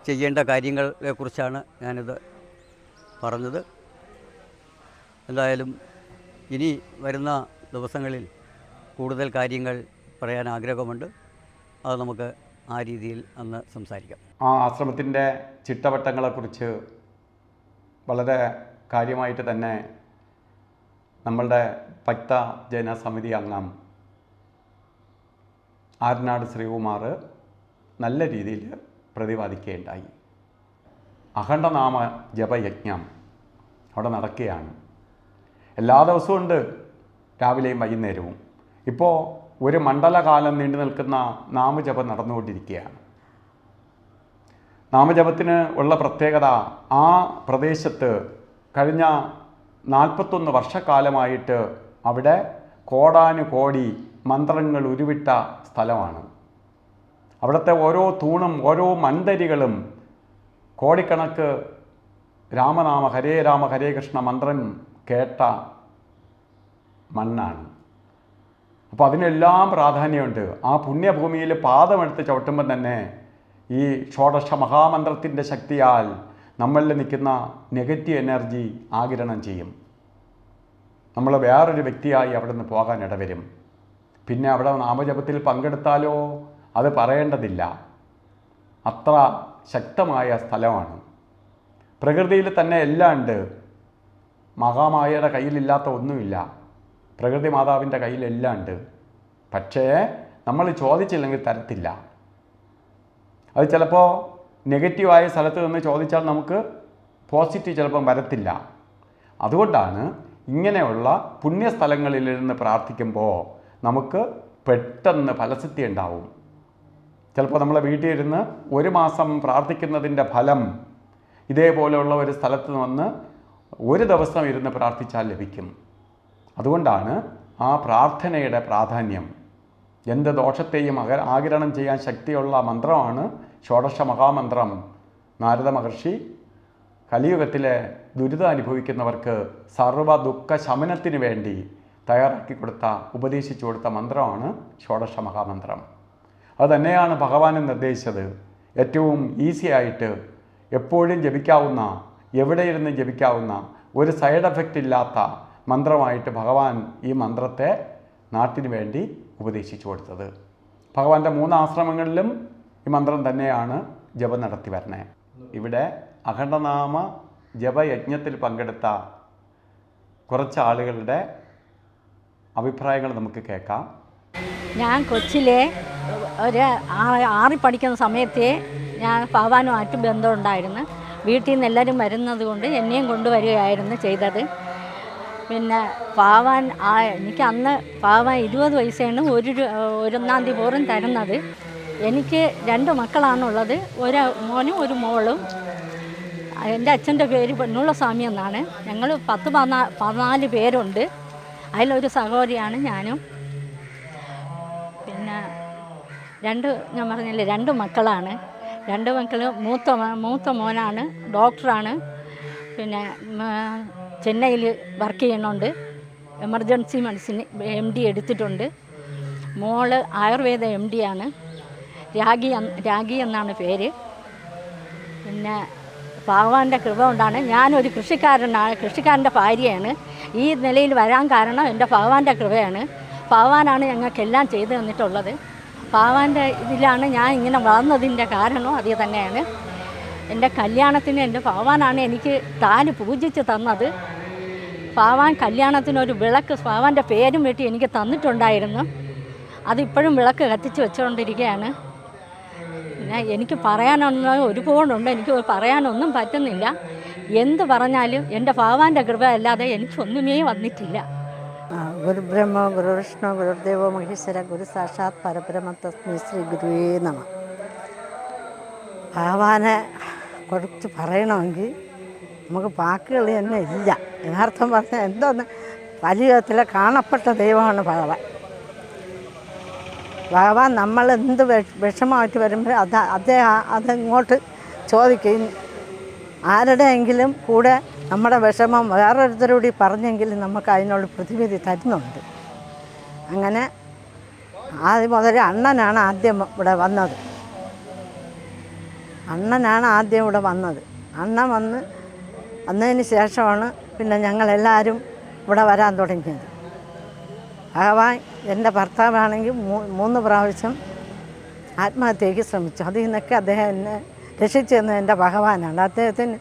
ചെയ്യേണ്ട കാര്യങ്ങളെക്കുറിച്ചാണ് ഞാനിത് പറഞ്ഞത്. എന്തായാലും ഇനി വരുന്ന ദിവസങ്ങളിൽ കൂടുതൽ കാര്യങ്ങൾ പറയാൻ ആഗ്രഹമുണ്ട്. അത് നമുക്ക് ആ രീതിയിൽ അന്ന് സംസാരിക്കാം. ആ ആശ്രമത്തിൻ്റെ ചിട്ടവട്ടങ്ങളെക്കുറിച്ച് വളരെ കാര്യമായിട്ട് തന്നെ നമ്മളുടെ ഭക്തജന സമിതി അംഗം ആരനാട് ശ്രീകുമാർ നല്ല രീതിയിൽ പ്രതിപാദിക്കുകയുണ്ടായി. അഖണ്ഡനാമ ജപയജ്ഞം അവിടെ നടക്കുകയാണ്. എല്ലാ ദിവസവും ഉണ്ട്, രാവിലെയും വൈകുന്നേരവും. ഇപ്പോൾ ഒരു മണ്ഡലകാലം നീണ്ടു നിൽക്കുന്ന നാമജപം നടന്നുകൊണ്ടിരിക്കുകയാണ്. നാമജപത്തിന് ഉള്ള പ്രത്യേകത, ആ പ്രദേശത്ത് കഴിഞ്ഞ 41 വർഷക്കാലമായിട്ട് അവിടെ കോടാനുകോടി മന്ത്രങ്ങൾ ഉരുവിട്ട സ്ഥലമാണ്. അവിടുത്തെ ഓരോ തൂണും ഓരോ മണ്ഡരികളും കോടിക്കണക്ക് രാമനാമ ഹരേ രാമ ഹരേ കൃഷ്ണ മന്ത്രം കേട്ട മണ്ണാണ്. അപ്പോൾ അതിനെല്ലാം പ്രാധാന്യമുണ്ട്. ആ പുണ്യഭൂമിയിൽ പാദമെടുത്ത് ചവിട്ടുമ്പോൾ തന്നെ ഈ ഷോഡശ മഹാമന്ത്രത്തിൻ്റെ ശക്തിയാൽ നമ്മളിൽ നിൽക്കുന്ന നെഗറ്റീവ് എനർജി ആഗിരണം ചെയ്യും. നമ്മൾ വേറൊരു വ്യക്തിയായി അവിടെ നിന്ന് പോകാൻ ഇടവരും. പിന്നെ അവിടെ നാമജപത്തിൽ പങ്കെടുത്താലോ അത് പറയേണ്ടതില്ല, അത്ര ശക്തമായ സ്ഥലമാണ്. പ്രകൃതിയിൽ തന്നെ എല്ലാം ഉണ്ട്. മഹാമായയുടെ കയ്യിലില്ലാത്ത ഒന്നുമില്ല, പ്രകൃതി മാതാവിൻ്റെ കയ്യിലെല്ലാം ഉണ്ട്. പക്ഷേ നമ്മൾ ചോദിച്ചില്ലെങ്കിൽ തരത്തില്ല. അത് ചിലപ്പോൾ നെഗറ്റീവായ സ്ഥലത്ത് നിന്ന് ചോദിച്ചാൽ നമുക്ക് പോസിറ്റീവ് ചിലപ്പം വരത്തില്ല. അതുകൊണ്ടാണ് ഇങ്ങനെയുള്ള പുണ്യസ്ഥലങ്ങളിലിരുന്ന് പ്രാർത്ഥിക്കുമ്പോൾ നമുക്ക് പെട്ടെന്ന് ഫലസിദ്ധി ഉണ്ടാവും. ചിലപ്പോൾ നമ്മളെ വീട്ടിൽ ഇരുന്ന് 1 മാസം പ്രാർത്ഥിക്കുന്നതിൻ്റെ ഫലം ഇതേപോലെയുള്ള ഒരു സ്ഥലത്ത് വന്ന് 1 ദിവസം ഇരുന്ന് പ്രാർത്ഥിച്ചാൽ ലഭിക്കും. അതുകൊണ്ടാണ് ആ പ്രാർത്ഥനയുടെ പ്രാധാന്യം. എന്ത് ദോഷത്തെയും ആഗിരണം ചെയ്യാൻ ശക്തിയുള്ള മന്ത്രമാണ് ഷോഡശ മഹാമന്ത്രം. നാരദ മഹർഷി കലിയുഗത്തിലെ ദുരിതം അനുഭവിക്കുന്നവർക്ക് സർവ്വ ദുഃഖ ശമനത്തിന് വേണ്ടി തയ്യാറാക്കി കൊടുത്ത, ഉപദേശിച്ചു കൊടുത്ത മന്ത്രമാണ് ഷോഡശ മഹാമന്ത്രം. അതുതന്നെയാണ് ഭഗവാനും നിർദ്ദേശിച്ചത്. ഏറ്റവും ഈസി ആയിട്ട് എപ്പോഴും ജപിക്കാവുന്ന, എവിടെ ഇരുന്ന് ജപിക്കാവുന്ന, ഒരു സൈഡ് എഫക്റ്റ് ഇല്ലാത്ത മന്ത്രമായിട്ട് ഭഗവാൻ ഈ മന്ത്രത്തെ നാട്ടിന് വേണ്ടി ഉപദേശിച്ചു കൊടുത്തത്. ഭഗവാന്റെ 3 ആശ്രമങ്ങളിലും ഈ മന്ത്രം തന്നെയാണ് ജപം നടത്തി വരണേ. ഇവിടെ അഖണ്ഡനാമ ജപയജ്ഞത്തിൽ പങ്കെടുത്ത കുറച്ച് ആളുകളുടെ അഭിപ്രായങ്ങൾ നമുക്ക് കേൾക്കാം. ഞാൻ കൊച്ചിലെ ഒരു 6 പഠിക്കുന്ന സമയത്തെ ഞാൻ ഭഗവാനുമായിട്ട് ബന്ധമുണ്ടായിരുന്നു. വീട്ടിൽ നിന്ന് എല്ലാവരും വരുന്നത് കൊണ്ട് എന്നെയും കൊണ്ടുവരികയായിരുന്നു ചെയ്തത്. പിന്നെ ഭഗവാൻ എനിക്ക് അന്ന് ഭഗവാൻ 20 വയസ്സാണ് 1 പോറും തരുന്നത്. എനിക്ക് 2 മക്കളാണുള്ളത്, ഒരു മോനും ഒരു മോളും. എൻ്റെ അച്ഛൻ്റെ പേര് പൊന്നുള്ള സ്വാമി എന്നാണ്. ഞങ്ങൾ 14 പേരുണ്ട്. അതിലൊരു സഹോദരിയാണ് ഞാനും. പിന്നെ ഞാൻ പറഞ്ഞില്ലേ 2 മക്കളാണ്. 2 മക്കൾ മൂത്ത മോനാണ് ഡോക്ടറാണ്. പിന്നെ ചെന്നൈയിൽ വർക്ക് ചെയ്യുന്നുണ്ട്, എമർജൻസി മെഡിസിൻ MD എടുത്തിട്ടുണ്ട്. മോള് ആയുർവേദ MD ആണ്, രാഗി എന്നാണ് പേര്. പിന്നെ ഭഗവാന്റെ കൃപ കൊണ്ടാണ് ഞാനൊരു കൃഷിക്കാരൻ്റെ ഭാര്യയാണ്. ഈ നിലയിൽ വരാൻ കാരണം എൻ്റെ ഭഗവാന്റെ കൃപയാണ്. ഭഗവാനാണ് ഞങ്ങൾക്കെല്ലാം ചെയ്തു തന്നിട്ടുള്ളത്. ഭഗവാന്റെ ഇതിലാണ് ഞാൻ ഇങ്ങനെ വളർന്നതിൻ്റെ കാരണവും അത് തന്നെയാണ്. എൻ്റെ കല്യാണത്തിന് എൻ്റെ ഭഗവാനാണ് എനിക്ക് താലി പൂജിച്ച് തന്നത്. ഭഗവാൻ കല്യാണത്തിനൊരു വിളക്ക് ഭഗവാന്റെ പേരും വെട്ടി എനിക്ക് തന്നിട്ടുണ്ടായിരുന്നു. അതിപ്പോഴും വിളക്ക് കത്തിച്ച് വെച്ചുകൊണ്ടിരിക്കുകയാണ്. പിന്നെ എനിക്ക് പറയാനൊന്നും ഒരുപാടുണ്ട്, എനിക്ക് പറയാനൊന്നും പറ്റുന്നില്ല. എന്ത് പറഞ്ഞാലും എൻ്റെ ഭഗവാന്റെ കൃപ അല്ലാതെ എനിക്കൊന്നുമേ വന്നിട്ടില്ല. ഗുരുബ്രഹ്മ ഗുരുവിഷ്ണു ഗുരുദേവോ മഹേശ്വര ഗുരു സാക്ഷാത് പരബ്രഹ്മ തസ്മൈ ശ്രീ ഗുരുവേ നമ. ഭഗവാനെ കുറിച്ച് പറയണമെങ്കിൽ നമുക്ക് വാക്കുകൾ തന്നെ ഇല്ല. യഥാർത്ഥം പറഞ്ഞാൽ എന്തോന്ന് കലിയുഗത്തിലെ കാണപ്പെട്ട ദൈവമാണ് ഭഗവാൻ. ഭഗവാൻ നമ്മൾ എന്ത് വിഷമമായിട്ട് വരുമ്പോൾ അതിങ്ങോട്ട് ചോദിക്കും. ആരുടെയെങ്കിലും കൂടെ നമ്മുടെ വിഷമം വേറൊരുത്തരോട് പറഞ്ഞെങ്കിലും നമുക്ക് അതിനുള്ള പ്രതിവിധി തരുന്നുണ്ട്. അങ്ങനെ ആദ്യം മുതൽ അണ്ണനാണ് ആദ്യം ഇവിടെ വന്നത്. അണ്ണൻ വന്നതിന് ശേഷമാണ് പിന്നെ ഞങ്ങളെല്ലാവരും ഇവിടെ വരാൻ തുടങ്ങിയത്. ഭഗവാൻ എൻ്റെ ഭർത്താവാണെങ്കിൽ 3 പ്രാവശ്യം ആത്മഹത്യയ്ക്ക് ശ്രമിച്ചു. അതിൽ നിന്നൊക്കെ അദ്ദേഹം എന്നെ രക്ഷിച്ചു തന്നത് എൻ്റെ ഭഗവാനാണ്. അദ്ദേഹത്തിന്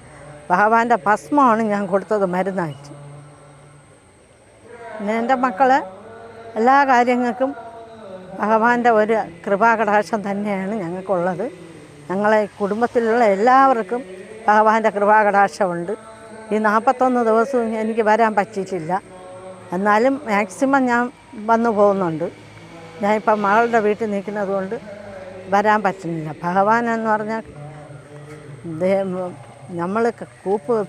ഭഗവാന്റെ ഭസ്മമാണ് ഞാൻ കൊടുത്തത് മരുന്നായിട്ട്. പിന്നെ എൻ്റെ മക്കളെ എല്ലാ കാര്യങ്ങൾക്കും ഭഗവാന്റെ ഒരു കൃപാകടാക്ഷം തന്നെയാണ് ഞങ്ങൾക്കുള്ളത്. ഞങ്ങളെ കുടുംബത്തിലുള്ള എല്ലാവർക്കും ഭഗവാന്റെ കൃപാകടാക്ഷമുണ്ട്. ഈ 41 ദിവസവും എനിക്ക് വരാൻ പറ്റിയിട്ടില്ല. എന്നാലും മാക്സിമം ഞാൻ വന്നു പോകുന്നുണ്ട്. ഞാനിപ്പം മകളുടെ വീട്ടിൽ നിൽക്കുന്നത് കൊണ്ട് വരാൻ പറ്റുന്നില്ല. ഭഗവാൻ എന്ന് പറഞ്ഞാൽ നമ്മൾ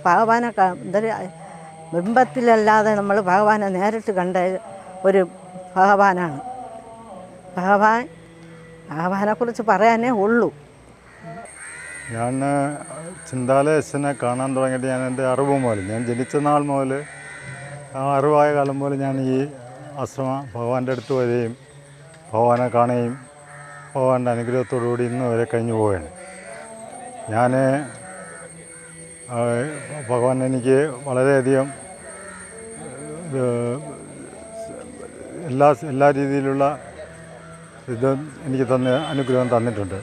ഭഗവാനെ എന്തൊരു ബിംബത്തിലല്ലാതെ നമ്മൾ ഭഗവാനെ നേരിട്ട് കണ്ട ഒരു ഭഗവാനാണ്. ഭഗവാനെക്കുറിച്ച് പറയാനേ ഉള്ളൂ. ഞാൻ ചിന്താലയച്ഛനെ കാണാൻ തുടങ്ങിയിട്ട് ഞാൻ എൻ്റെ അറിവ് മുതൽ, ഞാൻ ജനിച്ച നാൾ മുതൽ ആ അറിവായ കാലം മുതൽ ഞാൻ ഈ ആശ്രമ ഭഗവാന്റെ അടുത്ത് വരികയും ഭഗവാനെ കാണുകയും ഭഗവാന്റെ അനുഗ്രഹത്തോടുകൂടി ഇന്ന് വരെ കഴിഞ്ഞു പോവുകയാണ്. ഞാൻ ഭഗവാൻ എനിക്ക് വളരെയധികം എല്ലാ രീതിയിലുള്ള ഇത് എനിക്ക് അനുഗ്രഹം തന്നിട്ടുണ്ട്.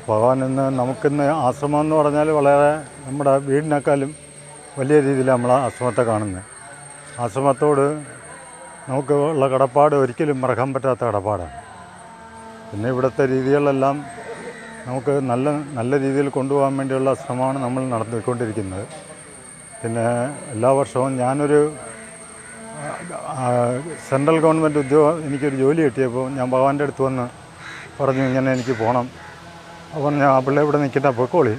ഭഗവാൻ ഇന്ന് നമുക്കിന്ന് ആശ്രമം എന്ന് പറഞ്ഞാൽ വളരെ നമ്മുടെ വീടിനേക്കാളും വലിയ രീതിയിൽ നമ്മൾ ആശ്രമത്തെ കാണുന്നത്. ആശ്രമത്തോട് നമുക്ക് ഉള്ള കടപ്പാട് ഒരിക്കലും മറക്കാൻ പറ്റാത്ത കടപ്പാടാണ്. പിന്നെ ഇവിടുത്തെ രീതികളെല്ലാം നമുക്ക് നല്ല രീതിയിൽ കൊണ്ടുപോകാൻ വേണ്ടിയുള്ള ശ്രമമാണ് നമ്മൾ നടത്തിക്കൊണ്ടിരിക്കുന്നത്. പിന്നെ എല്ലാ വർഷവും ഞാനൊരു സെൻട്രൽ ഗവൺമെൻറ് എനിക്കൊരു ജോലി കിട്ടിയപ്പോൾ ഞാൻ ഭഗവാന്റെ അടുത്ത് വന്ന് പറഞ്ഞു, ഇങ്ങനെ എനിക്ക് പോകണം. അപ്പോൾ ഞാൻ ആ പിള്ളേ ഇവിടെ നിൽക്കേണ്ട പൊക്കോളി,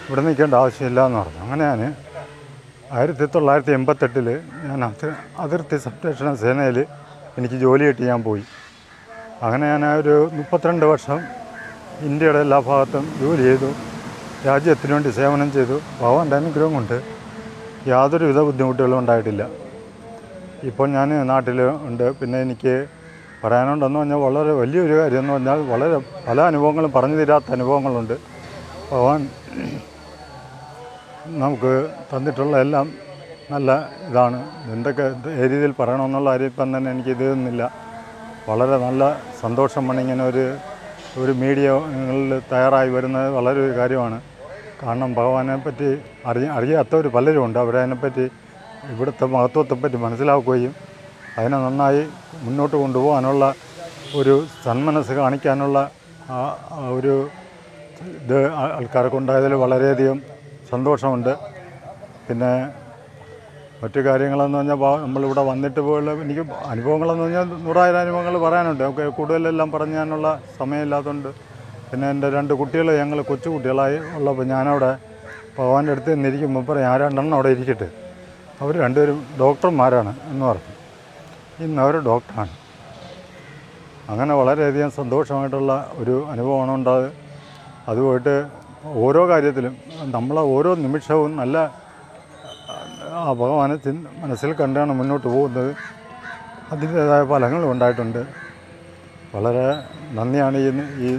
ഇവിടെ നിൽക്കേണ്ട ആവശ്യമില്ല എന്ന് പറഞ്ഞു. അങ്ങനെ ഞാൻ 1988 ഞാൻ അതിർത്തി സംരക്ഷണ സേനയിൽ എനിക്ക് ജോലി കിട്ടി ഞാൻ പോയി. അങ്ങനെ ഞാൻ ഒരു 32 വർഷം ഇന്ത്യയുടെ എല്ലാ ഭാഗത്തും ജോലി ചെയ്തു, രാജ്യത്തിന് വേണ്ടി സേവനം ചെയ്തു. ഭഗവാന്റെ അനുഗ്രഹം കൊണ്ട് യാതൊരുവിധ ബുദ്ധിമുട്ടുകളും ഉണ്ടായിട്ടില്ല. ഇപ്പോൾ ഞാൻ നാട്ടിൽ ഉണ്ട്. പിന്നെ എനിക്ക് പറയാനുണ്ടെന്ന് പറഞ്ഞാൽ വളരെ വലിയൊരു കാര്യം എന്ന് പറഞ്ഞാൽ വളരെ പല അനുഭവങ്ങളും പറഞ്ഞു തീരാത്ത അനുഭവങ്ങളുണ്ട്. ഭഗവാൻ നമുക്ക് തന്നിട്ടുള്ള എല്ലാം നല്ല ഇതാണ്. എന്തൊക്കെ രീതിയിൽ പറയണമെന്നുള്ള കാര്യം ഇപ്പം തന്നെ എനിക്ക് ഇതൊന്നുമില്ല. വളരെ നല്ല സന്തോഷമാണ് ഇങ്ങനെ ഒരു മീഡിയകളിൽ തയ്യാറായി വരുന്നത് വളരെ ഒരു കാര്യമാണ്. കാരണം ഭഗവാനെ പറ്റി അറിയാത്തവർ പലരുമുണ്ട്. അവരതിനെപ്പറ്റി ഇവിടുത്തെ മഹത്വത്തെപ്പറ്റി മനസ്സിലാക്കുകയും അതിനെ നന്നായി മുന്നോട്ട് കൊണ്ടുപോകാനുള്ള ഒരു സന്മനസ് കാണിക്കാനുള്ള ഒരു ഇത് ആൾക്കാരെ കൊണ്ടായതിൽ വളരെയധികം സന്തോഷമുണ്ട്. പിന്നെ മറ്റു കാര്യങ്ങളെന്ന് പറഞ്ഞാൽ നമ്മളിവിടെ വന്നിട്ട് പോയുള്ള എനിക്ക് അനുഭവങ്ങളെന്ന് പറഞ്ഞാൽ 100,000 അനുഭവങ്ങൾ പറയാനുണ്ട്. നമുക്ക് കൂടുതലെല്ലാം പറയാനുള്ള സമയമില്ലാത്തതുകൊണ്ട്. പിന്നെ എൻ്റെ 2 കുട്ടികൾ, ഞങ്ങൾ കൊച്ചു കുട്ടികളായി ഉള്ളപ്പോൾ ഞാനവിടെ ഭഗവാന്റെ അടുത്ത് നിന്നിരിക്കുമ്പോൾ പറയും, ആ 2 എണ്ണം അവിടെ ഇരിക്കട്ടെ, അവർ 2 പേരും ഡോക്ടർമാരാണ് എന്ന് പറഞ്ഞു. ഇന്ന് അവർ ഡോക്ടറാണ്. അങ്ങനെ വളരെയധികം സന്തോഷമായിട്ടുള്ള ഒരു അനുഭവമാണ് ഉണ്ടായത്. അതുപോയിട്ട് ഓരോ കാര്യത്തിലും നമ്മളെ ഓരോ നിമിഷവും നല്ല ഭഗവാനെ മനസ്സിൽ കണ്ടാണ് മുന്നോട്ട് പോകുന്നത്. അതിൻ്റേതായ ഫലങ്ങളും ഉണ്ടായിട്ടുണ്ട്. വളരെ നന്ദിയാണ് ഈ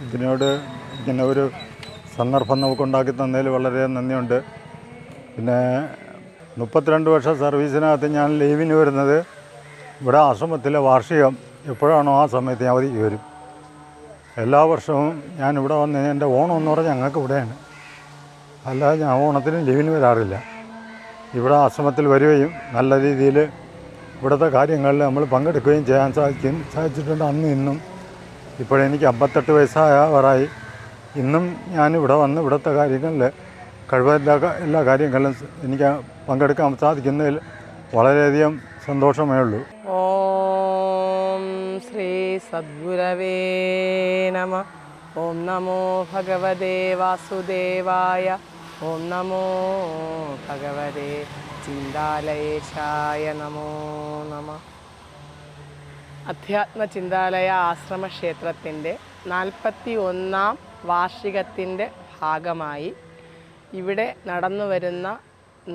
ഇതിനോട് ഇങ്ങനെ ഒരു സന്ദർഭം നമുക്കുണ്ടാക്കി തന്നതിൽ വളരെ നന്ദിയുണ്ട്. പിന്നെ 32 വർഷം സർവീസിനകത്ത് ഞാൻ ലീവിന് വരുന്നത് ഇവിടെ ആശ്രമത്തിലെ വാർഷികം എപ്പോഴാണോ ആ സമയത്ത് ഞാൻ അവധിക്ക് വരും. എല്ലാ വർഷവും ഞാനിവിടെ വന്ന് എൻ്റെ ഓണം എന്ന് പറഞ്ഞാൽ ഞങ്ങൾക്ക് ഇവിടെയാണ്. അല്ലാതെ ഞാൻ ഓണത്തിന് ലീവിന് വരാറില്ല. ഇവിടെ ആശ്രമത്തിൽ വരികയും നല്ല രീതിയിൽ ഇവിടുത്തെ കാര്യങ്ങളിൽ നമ്മൾ പങ്കെടുക്കുകയും ചെയ്യാൻ സാധിച്ചിട്ടുണ്ട്. അന്ന് ഇന്നും ഇപ്പോഴെനിക്ക് 58 വയസ്സായവരായി. ഇന്നും ഞാനിവിടെ വന്ന് ഇവിടുത്തെ കാര്യങ്ങളിൽ എല്ലാ കാര്യങ്ങളിലും എനിക്ക് പങ്കെടുക്കാൻ സാധിക്കുന്നതിൽ വളരെയധികം സന്തോഷമേ ഉള്ളൂ. ഓം ശ്രീ സദ്ഗുരവേ നമ. ഓം നമോ ഭഗവതേ വാസുദേവായ. ഓം നമോ ഭഗവതേ ചിന്താലയേശായ നമോ നമ. അധ്യാത്മചിന്താലയ ആശ്രമക്ഷേത്രത്തിൻ്റെ 41ാം വാർഷികത്തിൻ്റെ ഭാഗമായി ഇവിടെ നടന്നു വരുന്ന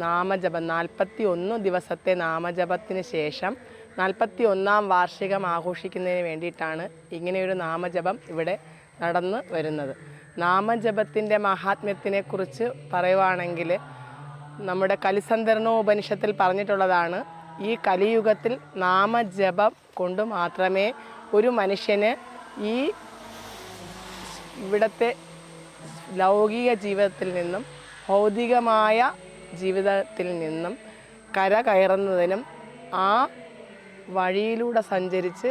നാമജപം 41 ദിവസത്തെ നാമജപത്തിന് ശേഷം 41ാം വാർഷികം ആഘോഷിക്കുന്നതിന് വേണ്ടിയിട്ടാണ് ഇങ്ങനെയൊരു നാമജപം ഇവിടെ നടന്നു വരുന്നത്. നാമജപത്തിൻ്റെ മഹാത്മ്യത്തിനെക്കുറിച്ച് പറയുവാണെങ്കിൽ നമ്മുടെ കലിസന്ധരണോപനിഷത്തിൽ പറഞ്ഞിട്ടുള്ളതാണ്, ഈ കലിയുഗത്തിൽ നാമജപം കൊണ്ട് മാത്രമേ ഒരു മനുഷ്യന് ഈ ഇവിടുത്തെ ലൗകിക ജീവിതത്തിൽ നിന്നും ഭൗതികമായ ജീവിതത്തിൽ നിന്നും കരകയറുന്നതിനും ആ വഴിയിലൂടെ സഞ്ചരിച്ച്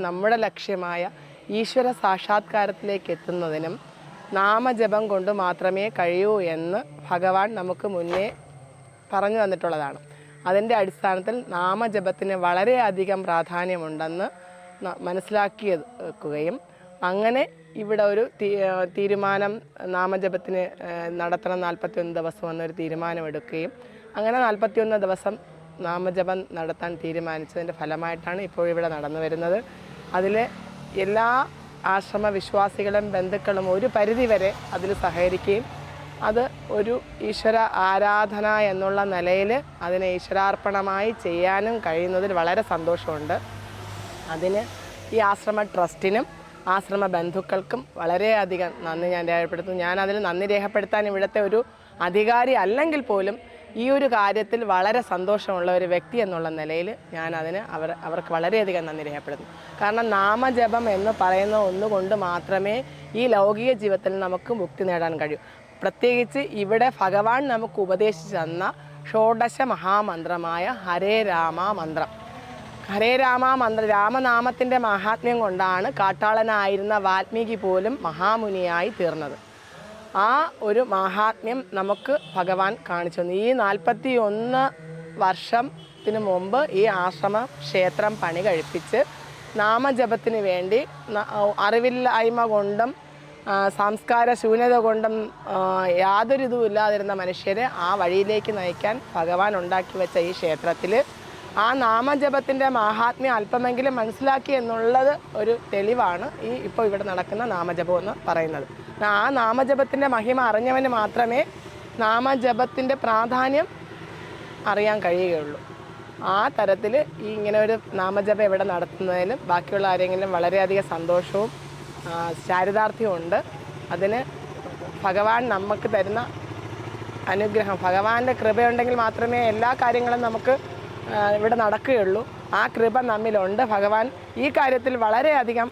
നമ്മുടെ ലക്ഷ്യമായ ഈശ്വര സാക്ഷാത്കാരത്തിലേക്ക് എത്തുന്നതിനും നാമജപം കൊണ്ട് മാത്രമേ കഴിയൂ എന്ന് ഭഗവാൻ നമുക്ക് മുന്നേ പറഞ്ഞു തന്നിട്ടുള്ളതാണ്. അതിൻ്റെ അടിസ്ഥാനത്തിൽ നാമജപത്തിന് വളരെയധികം പ്രാധാന്യമുണ്ടെന്ന് മനസ്സിലാക്കിയെടുക്കുകയും അങ്ങനെ ഇവിടെ ഒരു തീരുമാനം നാമജപത്തിന് നടത്തണം 41 ദിവസം എന്നൊരു തീരുമാനമെടുക്കുകയും അങ്ങനെ 41 ദിവസം നാമജപം നടത്താൻ തീരുമാനിച്ചതിൻ്റെ ഫലമായിട്ടാണ് ഇപ്പോൾ ഇവിടെ നടന്നു വരുന്നത്. അതിൽ എല്ലാ ആശ്രമ വിശ്വാസികളും ബന്ധുക്കളും ഒരു പരിധിവരെ അതിൽ സഹകരിക്കുകയും അത് ഒരു ഈശ്വര ആരാധന എന്നുള്ള നിലയിൽ അതിനെ ഈശ്വരാർപ്പണമായി ചെയ്യാനും കഴിയുന്നതിൽ വളരെ സന്തോഷമുണ്ട്. അതിന് ഈ ആശ്രമ ട്രസ്റ്റിനും ആശ്രമ ബന്ധുക്കൾക്കും വളരെയധികം നന്ദി ഞാൻ രേഖപ്പെടുത്തുന്നു. ഞാനതിൽ നന്ദി രേഖപ്പെടുത്താൻ ഇവിടുത്തെ ഒരു അധികാരി അല്ലെങ്കിൽ പോലും ഈ ഒരു കാര്യത്തിൽ വളരെ സന്തോഷമുള്ള ഒരു വ്യക്തി എന്നുള്ള നിലയിൽ ഞാൻ അവർക്ക് വളരെയധികം നന്ദി രേഖപ്പെടുത്തുന്നു. കാരണം നാമജപം എന്ന് പറയുന്ന ഒന്നുകൊണ്ട് മാത്രമേ ഈ ലൗകിക ജീവിതത്തിൽ നമുക്ക് മുക്തി നേടാൻ കഴിയൂ. പ്രത്യേകിച്ച് ഇവിടെ ഭഗവാൻ നമുക്ക് ഉപദേശിച്ചു തന്ന ഷോഡശ മഹാമന്ത്രമായ ഹരേ രാമ മന്ത്രം. ഹരേ രാമ മന്ത്രം, രാമനാമത്തിൻ്റെ മഹാത്മ്യം കൊണ്ടാണ് കാട്ടാളനായിരുന്ന വാൽമീകി പോലും മഹാമുനിയായി തീർന്നത്. ആ ഒരു മഹാത്മ്യം നമുക്ക് ഭഗവാൻ കാണിച്ചു തന്നു. ഈ 41 വർഷത്തിന് മുമ്പ് ഈ ആശ്രമ ക്ഷേത്രം പണി കഴിപ്പിച്ച് നാമജപത്തിന് വേണ്ടി അറിവില്ലായ്മ കൊണ്ടും സംസ്കാര ശൂന്യത കൊണ്ടും യാതൊരു ഇതും ഇല്ലാതിരുന്ന മനുഷ്യരെ ആ വഴിയിലേക്ക് നയിക്കാൻ ഭഗവാൻ ഉണ്ടാക്കി വെച്ച ഈ ക്ഷേത്രത്തിൽ ആ നാമജപത്തിൻ്റെ മഹാത്മ്യം അല്പമെങ്കിലും മനസ്സിലാക്കി എന്നുള്ളത് ഒരു തെളിവാണ് ഈ ഇപ്പോൾ ഇവിടെ നടക്കുന്ന നാമജപം എന്ന് പറയുന്നത്. ആ നാമജപത്തിൻ്റെ മഹിമ അറിഞ്ഞവന് മാത്രമേ നാമജപത്തിൻ്റെ പ്രാധാന്യം അറിയാൻ കഴിയുകയുള്ളൂ. ആ തരത്തിൽ ഈ ഇങ്ങനെ ഒരു നാമജപം ഇവിടെ നടത്തുന്നതിലും ബാക്കിയുള്ള ആരെങ്കിലും വളരെയധികം സന്തോഷവും ചാരിതാർത്ഥ്യവും ഉണ്ട്. അതിന് ഭഗവാൻ നമുക്ക് തരുന്ന അനുഗ്രഹം, ഭഗവാന്റെ കൃപയുണ്ടെങ്കിൽ മാത്രമേ എല്ലാ കാര്യങ്ങളും നമുക്ക് ഇവിടെ നടക്കുകയുള്ളൂ. ആ കൃപ നമ്മിലുണ്ട്. ഭഗവാൻ ഈ കാര്യത്തിൽ വളരെയധികം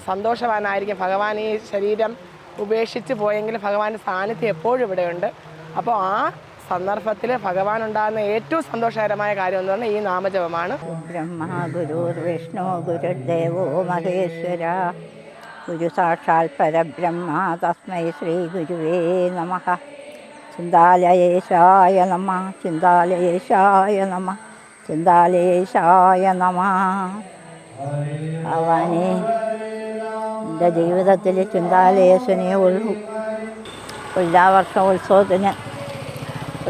സന്തോഷവാനായിരിക്കും. ഭഗവാൻ ഈ ശരീരം ഉപേക്ഷിച്ച് പോയെങ്കിൽ ഭഗവാന്റെ സാന്നിധ്യം എപ്പോഴും ഇവിടെയുണ്ട്. അപ്പോൾ ആ സന്ദർഭത്തിൽ ഭഗവാൻ ഉണ്ടാകുന്ന ഏറ്റവും സന്തോഷകരമായ കാര്യം എന്ന് പറഞ്ഞാൽ ഈ നാമജപമാണ്. ബ്രഹ്മ ഗുരുർ വിഷ്ണു ഗുരുദേവോ മഹേശ്വര ഗുരു സാക്ഷാൽ പരബ്രഹ്മ തസ്മൈ ശ്രീ ഗുരുവേ നമഃ. ചിന്താലയേശായ നമഃ, ചിന്താലയേശായ നമഃ, ചിന്താലയേശായ നമഃ. ഭഗവാനെ, എൻ്റെ ജീവിതത്തിൽ ചിന്താലയേശനേ ഉള്ളൂ. എല്ലാ വർഷവും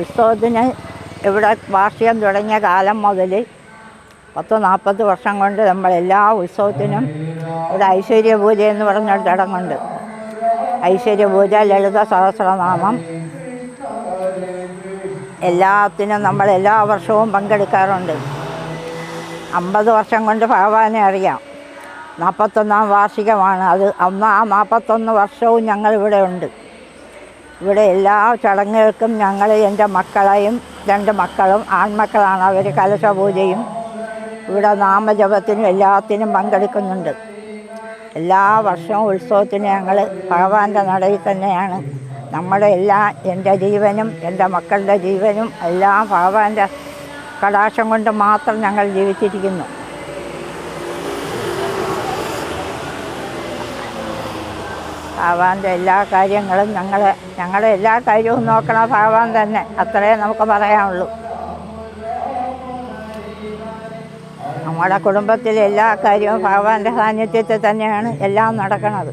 ഉത്സവത്തിന് ഇവിടെ വാർഷികം തുടങ്ങിയ കാലം മുതൽ 40 വർഷം കൊണ്ട് നമ്മളെല്ലാ ഉത്സവത്തിനും ഇവിടെ ഐശ്വര്യപൂജ എന്ന് പറഞ്ഞൊരു ചടങ്ങുണ്ട്. ഐശ്വര്യപൂജ, ലളിത സഹസ്രനാമം, എല്ലാത്തിനും നമ്മൾ എല്ലാ വർഷവും പങ്കെടുക്കാറുണ്ട്. 50 വർഷം കൊണ്ട് ഭഗവാനെ അറിയാം. 41ാം വാർഷികമാണ് അത്. അന്ന് ആ 41 വർഷവും ഞങ്ങളിവിടെ ഉണ്ട്. ഇവിടെ എല്ലാ ചടങ്ങുകൾക്കും ഞങ്ങൾ എൻ്റെ മക്കളെയും 2 മക്കളും ആൺമക്കളാണ്, അവർ കലശപൂജയും ഇവിടെ നാമജപത്തിനും എല്ലാത്തിനും പങ്കെടുക്കുന്നുണ്ട്. എല്ലാ വർഷവും ഉത്സവത്തിന് ഞങ്ങൾ ഭഗവാന്റെ നടയിൽ തന്നെയാണ്. നമ്മുടെ എൻ്റെ ജീവനും എൻ്റെ മക്കളുടെ ജീവനും എല്ലാം ഭഗവാന്റെ കടാക്ഷം കൊണ്ട് മാത്രം ഞങ്ങൾ ജീവിച്ചിരിക്കുന്നു. ഭഗവാന്റെ എല്ലാ കാര്യങ്ങളും ഞങ്ങളുടെ എല്ലാ കാര്യവും നോക്കണ ഭഗവാൻ തന്നെ, അത്രേ നമുക്ക് പറയാനുള്ളൂ. നമ്മുടെ കുടുംബത്തിലെ എല്ലാ കാര്യവും ഭഗവാന്റെ സാന്നിധ്യത്തിൽ തന്നെയാണ് എല്ലാം നടക്കുന്നത്.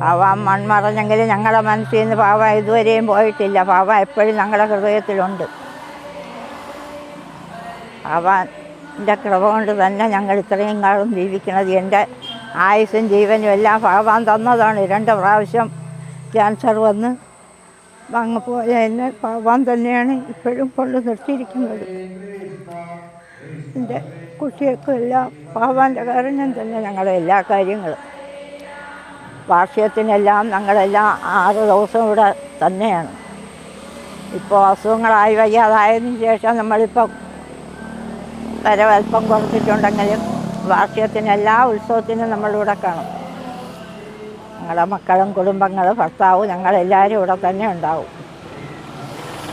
ഭഗവാൻ മൺമറഞ്ഞെങ്കിൽ ഞങ്ങളുടെ മനസ്സിൽ നിന്ന് ഭഗവാൻ ഇതുവരെയും പോയിട്ടില്ല. ഭഗവാൻ എപ്പോഴും ഞങ്ങളുടെ ഹൃദയത്തിലുണ്ട്. ഭഗവാന്റെ കൃപ കൊണ്ട് തന്നെ ഞങ്ങൾ ഇത്രയും കാലം ജീവിക്കുന്നത്. എൻ്റെ ആയുസ്സും ജീവനും എല്ലാം ഭഗവാൻ തന്നതാണ്. 2 പ്രാവശ്യം ക്യാൻസർ വന്ന് അങ്ങ് പോയ എന്നെ ഭഗവാൻ തന്നെയാണ് ഇപ്പോഴും കൊണ്ട് നിർത്തിയിരിക്കുന്നത്. എൻ്റെ കുട്ടികൾക്കും എല്ലാം ഭഗവാന്റെ കാരുണ്യം തന്നെ ഞങ്ങളുടെ എല്ലാ കാര്യങ്ങളും. വാർഷികത്തിനെല്ലാം ഞങ്ങളെല്ലാം 6 ദിവസം ഇവിടെ തന്നെയാണ്. ഇപ്പോൾ അസുഖങ്ങളായി വയ്യാതായതിനു ശേഷം നമ്മളിപ്പോൾ വരവൽപ്പം കുറച്ചിട്ടുണ്ടെങ്കിലും വാർഷികത്തിന് എല്ലാ ഉത്സവത്തിനും നമ്മളിവിടെ കാണും. ഞങ്ങളുടെ മക്കളും കുടുംബങ്ങളും ഭർത്താവും ഞങ്ങളെല്ലാവരും ഇവിടെ തന്നെ ഉണ്ടാവും.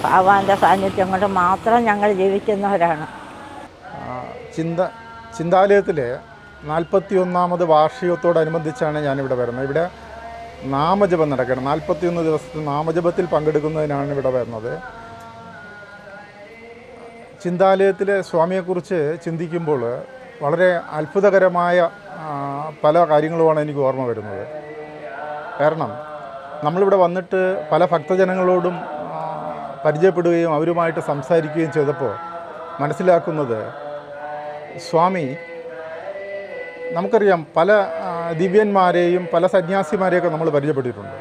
ഭഗവാന്റെ സാന്നിധ്യം കൊണ്ട് മാത്രം ഞങ്ങൾ ജീവിക്കുന്നവരാണ്. ചിന്താലയത്തിലെ 41ാമത് വാർഷികത്തോടനുബന്ധിച്ചാണ് ഞാനിവിടെ വരുന്നത്. ഇവിടെ നാമജപം നടക്കണം. 41 ദിവസത്തെ നാമജപത്തിൽ പങ്കെടുക്കുന്നതിനാണ് ഇവിടെ വരുന്നത്. ചിന്താലയത്തിലെ സ്വാമിയെക്കുറിച്ച് ചിന്തിക്കുമ്പോൾ വളരെ അത്ഭുതകരമായ പല കാര്യങ്ങളുമാണ് എനിക്ക് ഓർമ്മ വരുന്നത്. കാരണം നമ്മളിവിടെ വന്നിട്ട് പല ഭക്തജനങ്ങളോടും പരിചയപ്പെടുകയും അവരുമായിട്ട് സംസാരിക്കുകയും ചെയ്തപ്പോൾ മനസ്സിലാക്കുന്നത്, സ്വാമി നമുക്കറിയാം പല ദിവ്യന്മാരെയും പല സന്യാസിമാരെയൊക്കെ നമ്മൾ പരിചയപ്പെട്ടിട്ടുണ്ട്.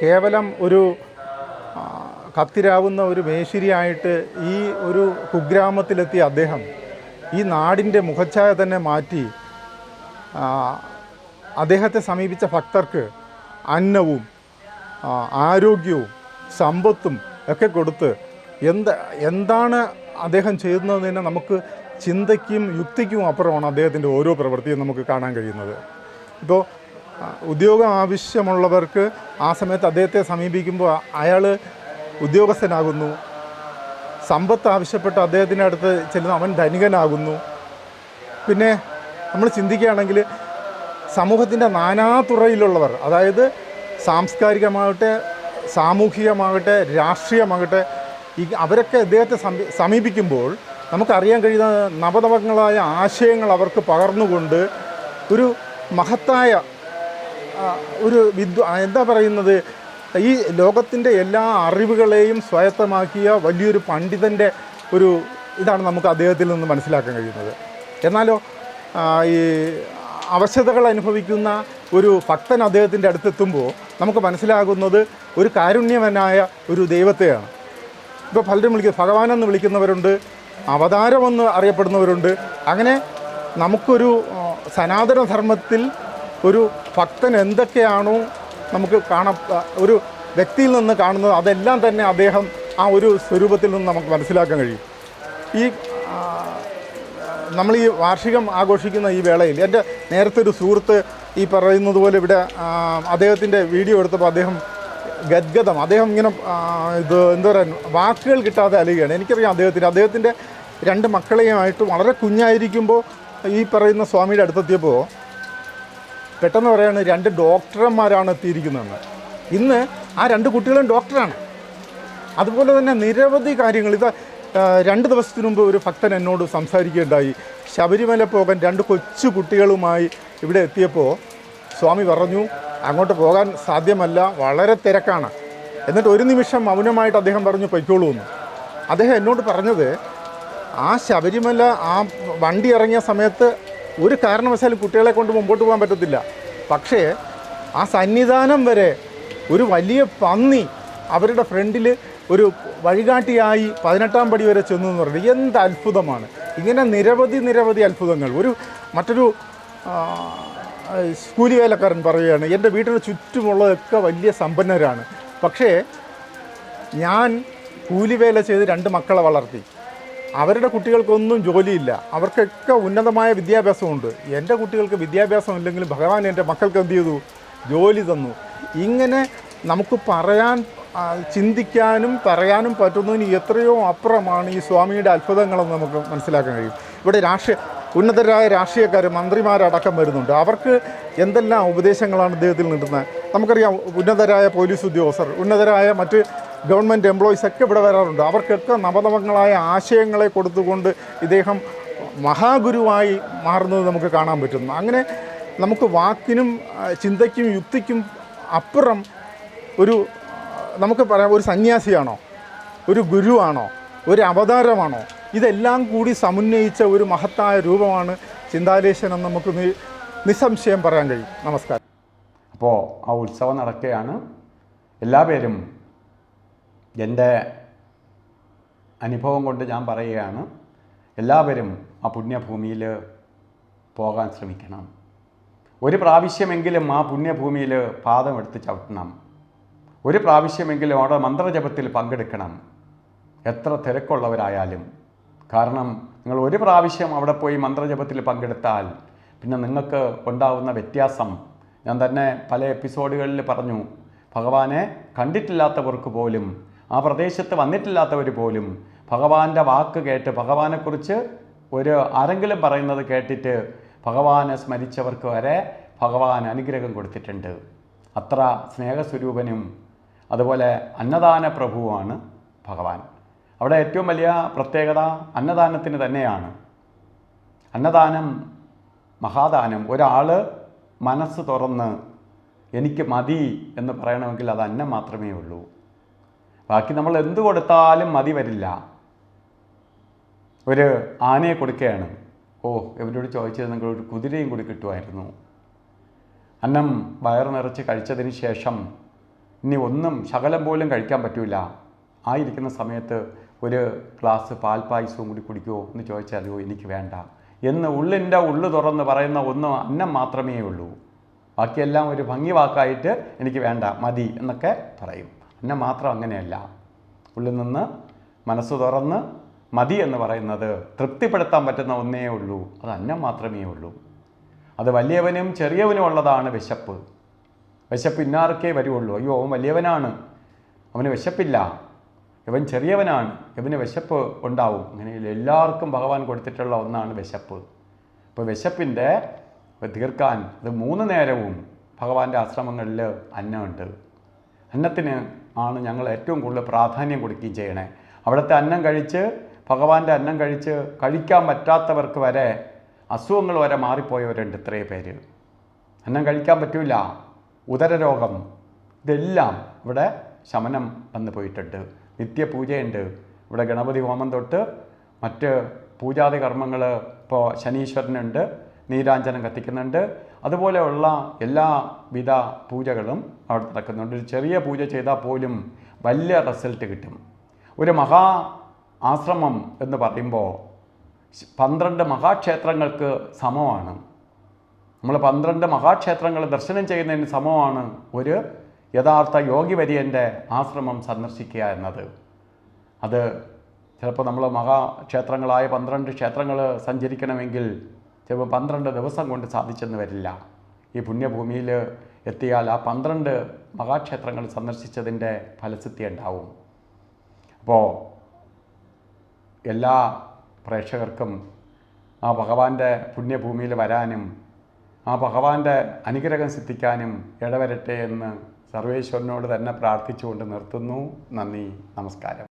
കേവലം ഒരു കത്തിരാവുന്ന ഒരു മേശിരിയായിട്ട് ഈ ഒരു കുഗ്രാമത്തിലെത്തിയ അദ്ദേഹം ഈ നാടിൻ്റെ മുഖച്ഛായ തന്നെ മാറ്റി അദ്ദേഹത്തെ സമീപിച്ച ഭക്തർക്ക് അന്നവും ആരോഗ്യവും സമ്പത്തും ഒക്കെ കൊടുത്ത് എന്താണ് അദ്ദേഹം ചെയ്യുന്നതെന്ന് നമുക്ക് ചിന്തയ്ക്കും യുക്തിക്കും അപ്പുറമാണ് അദ്ദേഹത്തിൻ്റെ ഓരോ പ്രവൃത്തിയും നമുക്ക് കാണാൻ കഴിയുന്നത്. ഇപ്പോൾ ഉദ്യോഗം ആവശ്യമുള്ളവർക്ക് ആ സമയത്ത് അദ്ദേഹത്തെ സമീപിക്കുമ്പോൾ അയാൾ ഉദ്യോഗസ്ഥനാകുന്നു. സമ്പത്ത് ആവശ്യപ്പെട്ട് അദ്ദേഹത്തിൻ്റെ അടുത്ത് ചെല്ലുന്ന അവൻ ധനികനാകുന്നു. പിന്നെ നമ്മൾ ചിന്തിക്കുകയാണെങ്കിൽ സമൂഹത്തിൻ്റെ നാനാതുറയിലുള്ളവർ, അതായത് സാംസ്കാരികമാകട്ടെ സാമൂഹികമാകട്ടെ രാഷ്ട്രീയമാകട്ടെ അവരൊക്കെ അദ്ദേഹത്തെ സമീപിക്കുമ്പോൾ നമുക്കറിയാൻ കഴിയുന്ന നവനവങ്ങളായ ആശയങ്ങൾ അവർക്ക് പകർന്നുകൊണ്ട് ഒരു മഹത്തായ ഒരു എന്താ പറയുന്നത്, ഈ ലോകത്തിൻ്റെ എല്ലാ അറിവുകളെയും സ്വായത്തമാക്കിയ വലിയൊരു പണ്ഡിതൻ്റെ ഒരു ഇതാണ് നമുക്ക് അദ്ദേഹത്തിൽ നിന്ന് മനസ്സിലാക്കാൻ കഴിയുന്നത്. എന്നാലോ ഈ അവശതകൾ അനുഭവിക്കുന്ന ഒരു ഭക്തൻ അദ്ദേഹത്തിൻ്റെ അടുത്തെത്തുമ്പോൾ നമുക്ക് മനസ്സിലാകുന്നത് ഒരു കാരുണ്യവനായ ഒരു ദൈവത്തെയാണ്. ഇപ്പോൾ പലരും ഭഗവാനെന്ന് വിളിക്കുന്നവരുണ്ട്, അവതാരമെന്ന് അറിയപ്പെടുന്നവരുണ്ട്. അങ്ങനെ നമുക്കൊരു സനാതനധർമ്മത്തിൽ ഒരു ഭക്തൻ എന്തൊക്കെയാണോ നമുക്ക് ഒരു വ്യക്തിയിൽ നിന്ന് കാണുന്നത് അതെല്ലാം തന്നെ അദ്ദേഹം ആ ഒരു സ്വരൂപത്തിൽ നിന്ന് നമുക്ക് മനസ്സിലാക്കാൻ കഴിയും. ഈ നമ്മൾ ഈ വാർഷികം ആഘോഷിക്കുന്ന ഈ വേളയിൽ എൻ്റെ നേരത്തെ ഒരു സുഹൃത്ത് ഈ പറയുന്നത് പോലെ ഇവിടെ അദ്ദേഹത്തിൻ്റെ വീഡിയോ എടുത്തപ്പോൾ അദ്ദേഹം ഗദ്ഗതം, അദ്ദേഹം ഇങ്ങനെ ഇത് എന്താ പറയുക വാക്കുകൾ കിട്ടാതെ അലയുകയാണ്. എനിക്കറിയാം അദ്ദേഹത്തിൻ്റെ 2 മക്കളെയുമായിട്ട് വളരെ കുഞ്ഞായിരിക്കുമ്പോൾ ഈ പറയുന്ന സ്വാമിയുടെ അടുത്തെത്തിയപ്പോൾ പെട്ടെന്ന് പറയാണ് 2 ഡോക്ടർമാരാണ് എത്തിയിരിക്കുന്നതെന്ന്. ഇന്ന് ആ 2 കുട്ടികളും ഡോക്ടറാണ്. അതുപോലെ തന്നെ നിരവധി കാര്യങ്ങൾ. ഇത് 2 ദിവസത്തിനു മുമ്പ് ഒരു ഭക്തൻ എന്നോട് സംസാരിക്കുകയുണ്ടായി. ശബരിമല പോകാൻ 2 കൊച്ചു കുട്ടികളുമായി ഇവിടെ എത്തിയപ്പോൾ സ്വാമി പറഞ്ഞു അങ്ങോട്ട് പോകാൻ സാധ്യമല്ല, വളരെ തിരക്കാണ്. എന്നിട്ട് ഒരു നിമിഷം മൗനമായിട്ട് അദ്ദേഹം പറഞ്ഞു പൊയ്ക്കോളൂ എന്ന്. അദ്ദേഹം എന്നോട് പറഞ്ഞത് ആ ശബരിമല ആ വണ്ടി ഇറങ്ങിയ സമയത്ത് ഒരു കാരണവശാലും കുട്ടികളെ കൊണ്ട് മുമ്പോട്ട് പോകാൻ പറ്റത്തില്ല. പക്ഷേ ആ സന്നിധാനം വരെ ഒരു വലിയ പന്നി അവരുടെ ഫ്രണ്ടിൽ ഒരു വഴികാട്ടിയായി 18ാം പടി വരെ ചെന്നു എന്ന് പറയുന്നത് എന്ത് അത്ഭുതമാണ്. ഇങ്ങനെ നിരവധി അത്ഭുതങ്ങൾ. മറ്റൊരു കൂലി വേലക്കാരൻ പറയുകയാണ്, എൻ്റെ വീട്ടിന് ചുറ്റുമുള്ളതൊക്കെ വലിയ സമ്പന്നരാണ്, പക്ഷേ ഞാൻ കൂലിവേല ചെയ്ത് 2 മക്കളെ വളർത്തി. അവരുടെ കുട്ടികൾക്കൊന്നും ജോലിയില്ല, അവർക്കൊക്കെ ഉന്നതമായ വിദ്യാഭ്യാസമുണ്ട്. എൻ്റെ കുട്ടികൾക്ക് വിദ്യാഭ്യാസം ഇല്ലെങ്കിലും ഭഗവാൻ എൻ്റെ മക്കൾക്ക് എന്ത് ചെയ്തു, ജോലി തന്നു. ഇങ്ങനെ നമുക്ക് ചിന്തിക്കാനും പറയാനും പറ്റുന്നതിന് എത്രയോ അപ്പുറമാണ് ഈ സ്വാമിയുടെ അത്ഭുതങ്ങളെന്ന് നമുക്ക് മനസ്സിലാക്കാൻ കഴിയും. ഇവിടെ ഉന്നതരായ രാഷ്ട്രീയക്കാർ മന്ത്രിമാരടക്കം വരുന്നുണ്ട്. അവർക്ക് എന്തെല്ലാം ഉപദേശങ്ങളാണ് ഇദ്ദേഹത്തിൽ കിട്ടുന്നത് നമുക്കറിയാം. ഉന്നതരായ പോലീസ് ഉദ്യോഗസ്ഥർ, ഉന്നതരായ മറ്റ് ഗവൺമെൻറ് എംപ്ലോയീസ് ഒക്കെ ഇവിടെ വരാറുണ്ട്. അവർക്കൊക്കെ നവനവങ്ങളായ ആശയങ്ങളെ കൊടുത്തുകൊണ്ട് ഇദ്ദേഹം മഹാഗുരുവായി മാറുന്നത് നമുക്ക് കാണാൻ പറ്റുന്നു. അങ്ങനെ നമുക്ക് വാക്കിനും ചിന്തയ്ക്കും യുക്തിക്കും അപ്പുറം ഒരു നമുക്ക് പറയാം ഒരു സന്യാസിയാണോ, ഒരു ഗുരുവാണോ, ഒരു അവതാരമാണോ, ഇതെല്ലാം കൂടി സമന്വയിച്ച ഒരു മഹത്തായ രൂപമാണ് ചിന്താലേശൻ എന്ന് നമുക്ക് നിസ്സംശയം പറയാൻ കഴിയും. നമസ്കാരം. അപ്പോൾ ആ ഉത്സവം നടക്കുകയാണ്. എല്ലാവരും എൻ്റെ അനുഭവം കൊണ്ട് ഞാൻ പറയുകയാണ്, എല്ലാവരും ആ പുണ്യഭൂമിയിൽ പോകാൻ ശ്രമിക്കണം. ഒരു പ്രാവശ്യമെങ്കിലും ആ പുണ്യഭൂമിയിൽ പാദമെടുത്ത് ചവിട്ടണം. ഒരു പ്രാവശ്യമെങ്കിലും അവിടെ മന്ത്രജപത്തിൽ പങ്കെടുക്കണം, എത്ര തിരക്കുള്ളവരായാലും. കാരണം നിങ്ങൾ ഒരു പ്രാവശ്യം അവിടെ പോയി മന്ത്രജപത്തിൽ പങ്കെടുത്താൽ പിന്നെ നിങ്ങൾക്ക് ഉണ്ടാകുന്ന വ്യത്യാസം ഞാൻ തന്നെ പല എപ്പിസോഡുകളിൽ പറഞ്ഞു. ഭഗവാനെ കണ്ടിട്ടില്ലാത്തവർക്ക് പോലും, ആ പ്രദേശത്ത് വന്നിട്ടില്ലാത്തവർ പോലും ഭഗവാന്റെ വാക്ക് കേട്ട് ഭഗവാനെക്കുറിച്ച് ആരെങ്കിലും പറയുന്നത് കേട്ടിട്ട് ഭഗവാനെ സ്മരിച്ചവർക്ക് വരെ ഭഗവാൻ അനുഗ്രഹം കൊടുത്തിട്ടുണ്ട്. അത്ര സ്നേഹസ്വരൂപനും അതുപോലെ അന്നദാന പ്രഭുവാണ് ഭഗവാൻ. അവിടെ ഏറ്റവും വലിയ പ്രത്യേകത അന്നദാനത്തിന് തന്നെയാണ്. അന്നദാനം മഹാദാനം. ഒരാൾ മനസ്സ് തുറന്ന് എനിക്ക് മതി എന്ന് പറയണമെങ്കിൽ അത് അന്നം മാത്രമേ ഉള്ളൂ. ബാക്കി നമ്മൾ എന്തു കൊടുത്താലും മതി വരില്ല. ഒരു ആനയെ കൊടുക്കുകയാണ്, ഇവരോട് ചോദിച്ചത് നിങ്ങളൊരു കുതിരയും കൂടി കിട്ടുമായിരുന്നു. അന്നം വയറ് നിറച്ച് കഴിച്ചതിന് ശേഷം ഇനി ഒന്നും ശകലം പോലും കഴിക്കാൻ പറ്റില്ല. ആയിരിക്കുന്ന സമയത്ത് ഒരു ഗ്ലാസ് പാൽപ്പായസവും കൂടി കുടിക്കുമോ എന്ന് ചോദിച്ചാലോ എനിക്ക് വേണ്ട എന്ന് ഉള്ളിൻ്റെ ഉള്ളു തുറന്ന് പറയുന്ന ഒന്ന് അന്നം മാത്രമേ ഉള്ളൂ. ബാക്കിയെല്ലാം ഒരു ഭംഗി വാക്കായിട്ട് എനിക്ക് വേണ്ട മതി എന്നൊക്കെ പറയും. അന്നം മാത്രം അങ്ങനെയല്ല. ഉള്ളിൽ നിന്ന് മനസ്സ് തുറന്ന് മതി എന്ന് പറയുന്നത് തൃപ്തിപ്പെടുത്താൻ പറ്റുന്ന ഒന്നേ ഉള്ളൂ, അത് അന്നം മാത്രമേ ഉള്ളൂ. അത് വലിയവനും ചെറിയവനും ഉള്ളതാണ് വിശപ്പ്. വിശപ്പ് ഇന്നാർക്കേ വരുള്ളൂ. അയ്യോ അവൻ വലിയവനാണ്, അവന് വിശപ്പില്ല, ഇവൻ ചെറിയവനാണ്, ഇവന് വിശപ്പ് ഉണ്ടാവും. അങ്ങനെ എല്ലാവർക്കും ഭഗവാൻ കൊടുത്തിട്ടുള്ള ഒന്നാണ് വിശപ്പ്. അപ്പോൾ വിശപ്പിൻ്റെ തീർക്കാൻ അത് 3 നേരവും ഭഗവാന്റെ ആശ്രമങ്ങളിൽ അന്നമുണ്ട്. അന്നത്തിന് ആണ് ഞങ്ങൾ ഏറ്റവും കൂടുതൽ പ്രാധാന്യം കൊടുക്കുകയും ചെയ്യണേ. അവിടുത്തെ അന്നം കഴിച്ച് ഭഗവാന്റെ അന്നം കഴിച്ച് കഴിക്കാൻ പറ്റാത്തവർക്ക് വരെ അസുഖങ്ങൾ വരെ മാറിപ്പോയവരുണ്ട്. ഇത്രയും പേര് അന്നം കഴിക്കാൻ പറ്റില്ല, ഉദരരോഗം, ഇതെല്ലാം ഇവിടെ ശമനം വന്നു പോയിട്ടുണ്ട്. നിത്യപൂജയുണ്ട് ഇവിടെ. ഗണപതി ഹോമം തൊട്ട് മറ്റ് പൂജാതി കർമ്മങ്ങൾ, ഇപ്പോൾ ശനീശ്വരനുണ്ട്, നീരാഞ്ജനം കത്തിക്കുന്നുണ്ട്, അതുപോലെയുള്ള എല്ലാവിധ പൂജകളും അവിടെ നടക്കുന്നുണ്ട്. ഒരു ചെറിയ പൂജ ചെയ്താൽ പോലും വലിയ റിസൾട്ട് കിട്ടും. ഒരു മഹാ ആശ്രമം എന്ന് പറയുമ്പോൾ 12 മഹാക്ഷേത്രങ്ങൾക്ക് സമമാണ്. നമ്മൾ 12 മഹാക്ഷേത്രങ്ങൾ ദർശനം ചെയ്യുന്നതിന് സമമാണ് ഒരു യഥാർത്ഥ യോഗി വര്യൻ്റെ ആശ്രമം സന്ദർശിക്കുക എന്നത്. അത് ചിലപ്പോൾ നമ്മൾ മഹാക്ഷേത്രങ്ങളായ 12 ക്ഷേത്രങ്ങൾ സഞ്ചരിക്കണമെങ്കിൽ ചിലപ്പോൾ 12 ദിവസം കൊണ്ട് സാധിച്ചെന്ന് വരില്ല. ഈ പുണ്യഭൂമിയിൽ എത്തിയാൽ ആ 12 മഹാക്ഷേത്രങ്ങൾ സന്ദർശിച്ചതിൻ്റെ ഫലസിദ്ധി ഉണ്ടാവും. അപ്പോൾ എല്ലാ പ്രേക്ഷകർക്കും ആ ഭഗവാന്റെ പുണ്യഭൂമിയിൽ വരാനും ആ ഭഗവാന്റെ അനുഗ്രഹം സിദ്ധിക്കാനും ഇടവരട്ടെ എന്ന് സർവേശ്വരനോട് തന്നെ പ്രാർത്ഥിച്ചുകൊണ്ട് നിർത്തുന്നു. നന്ദി, നമസ്കാരം.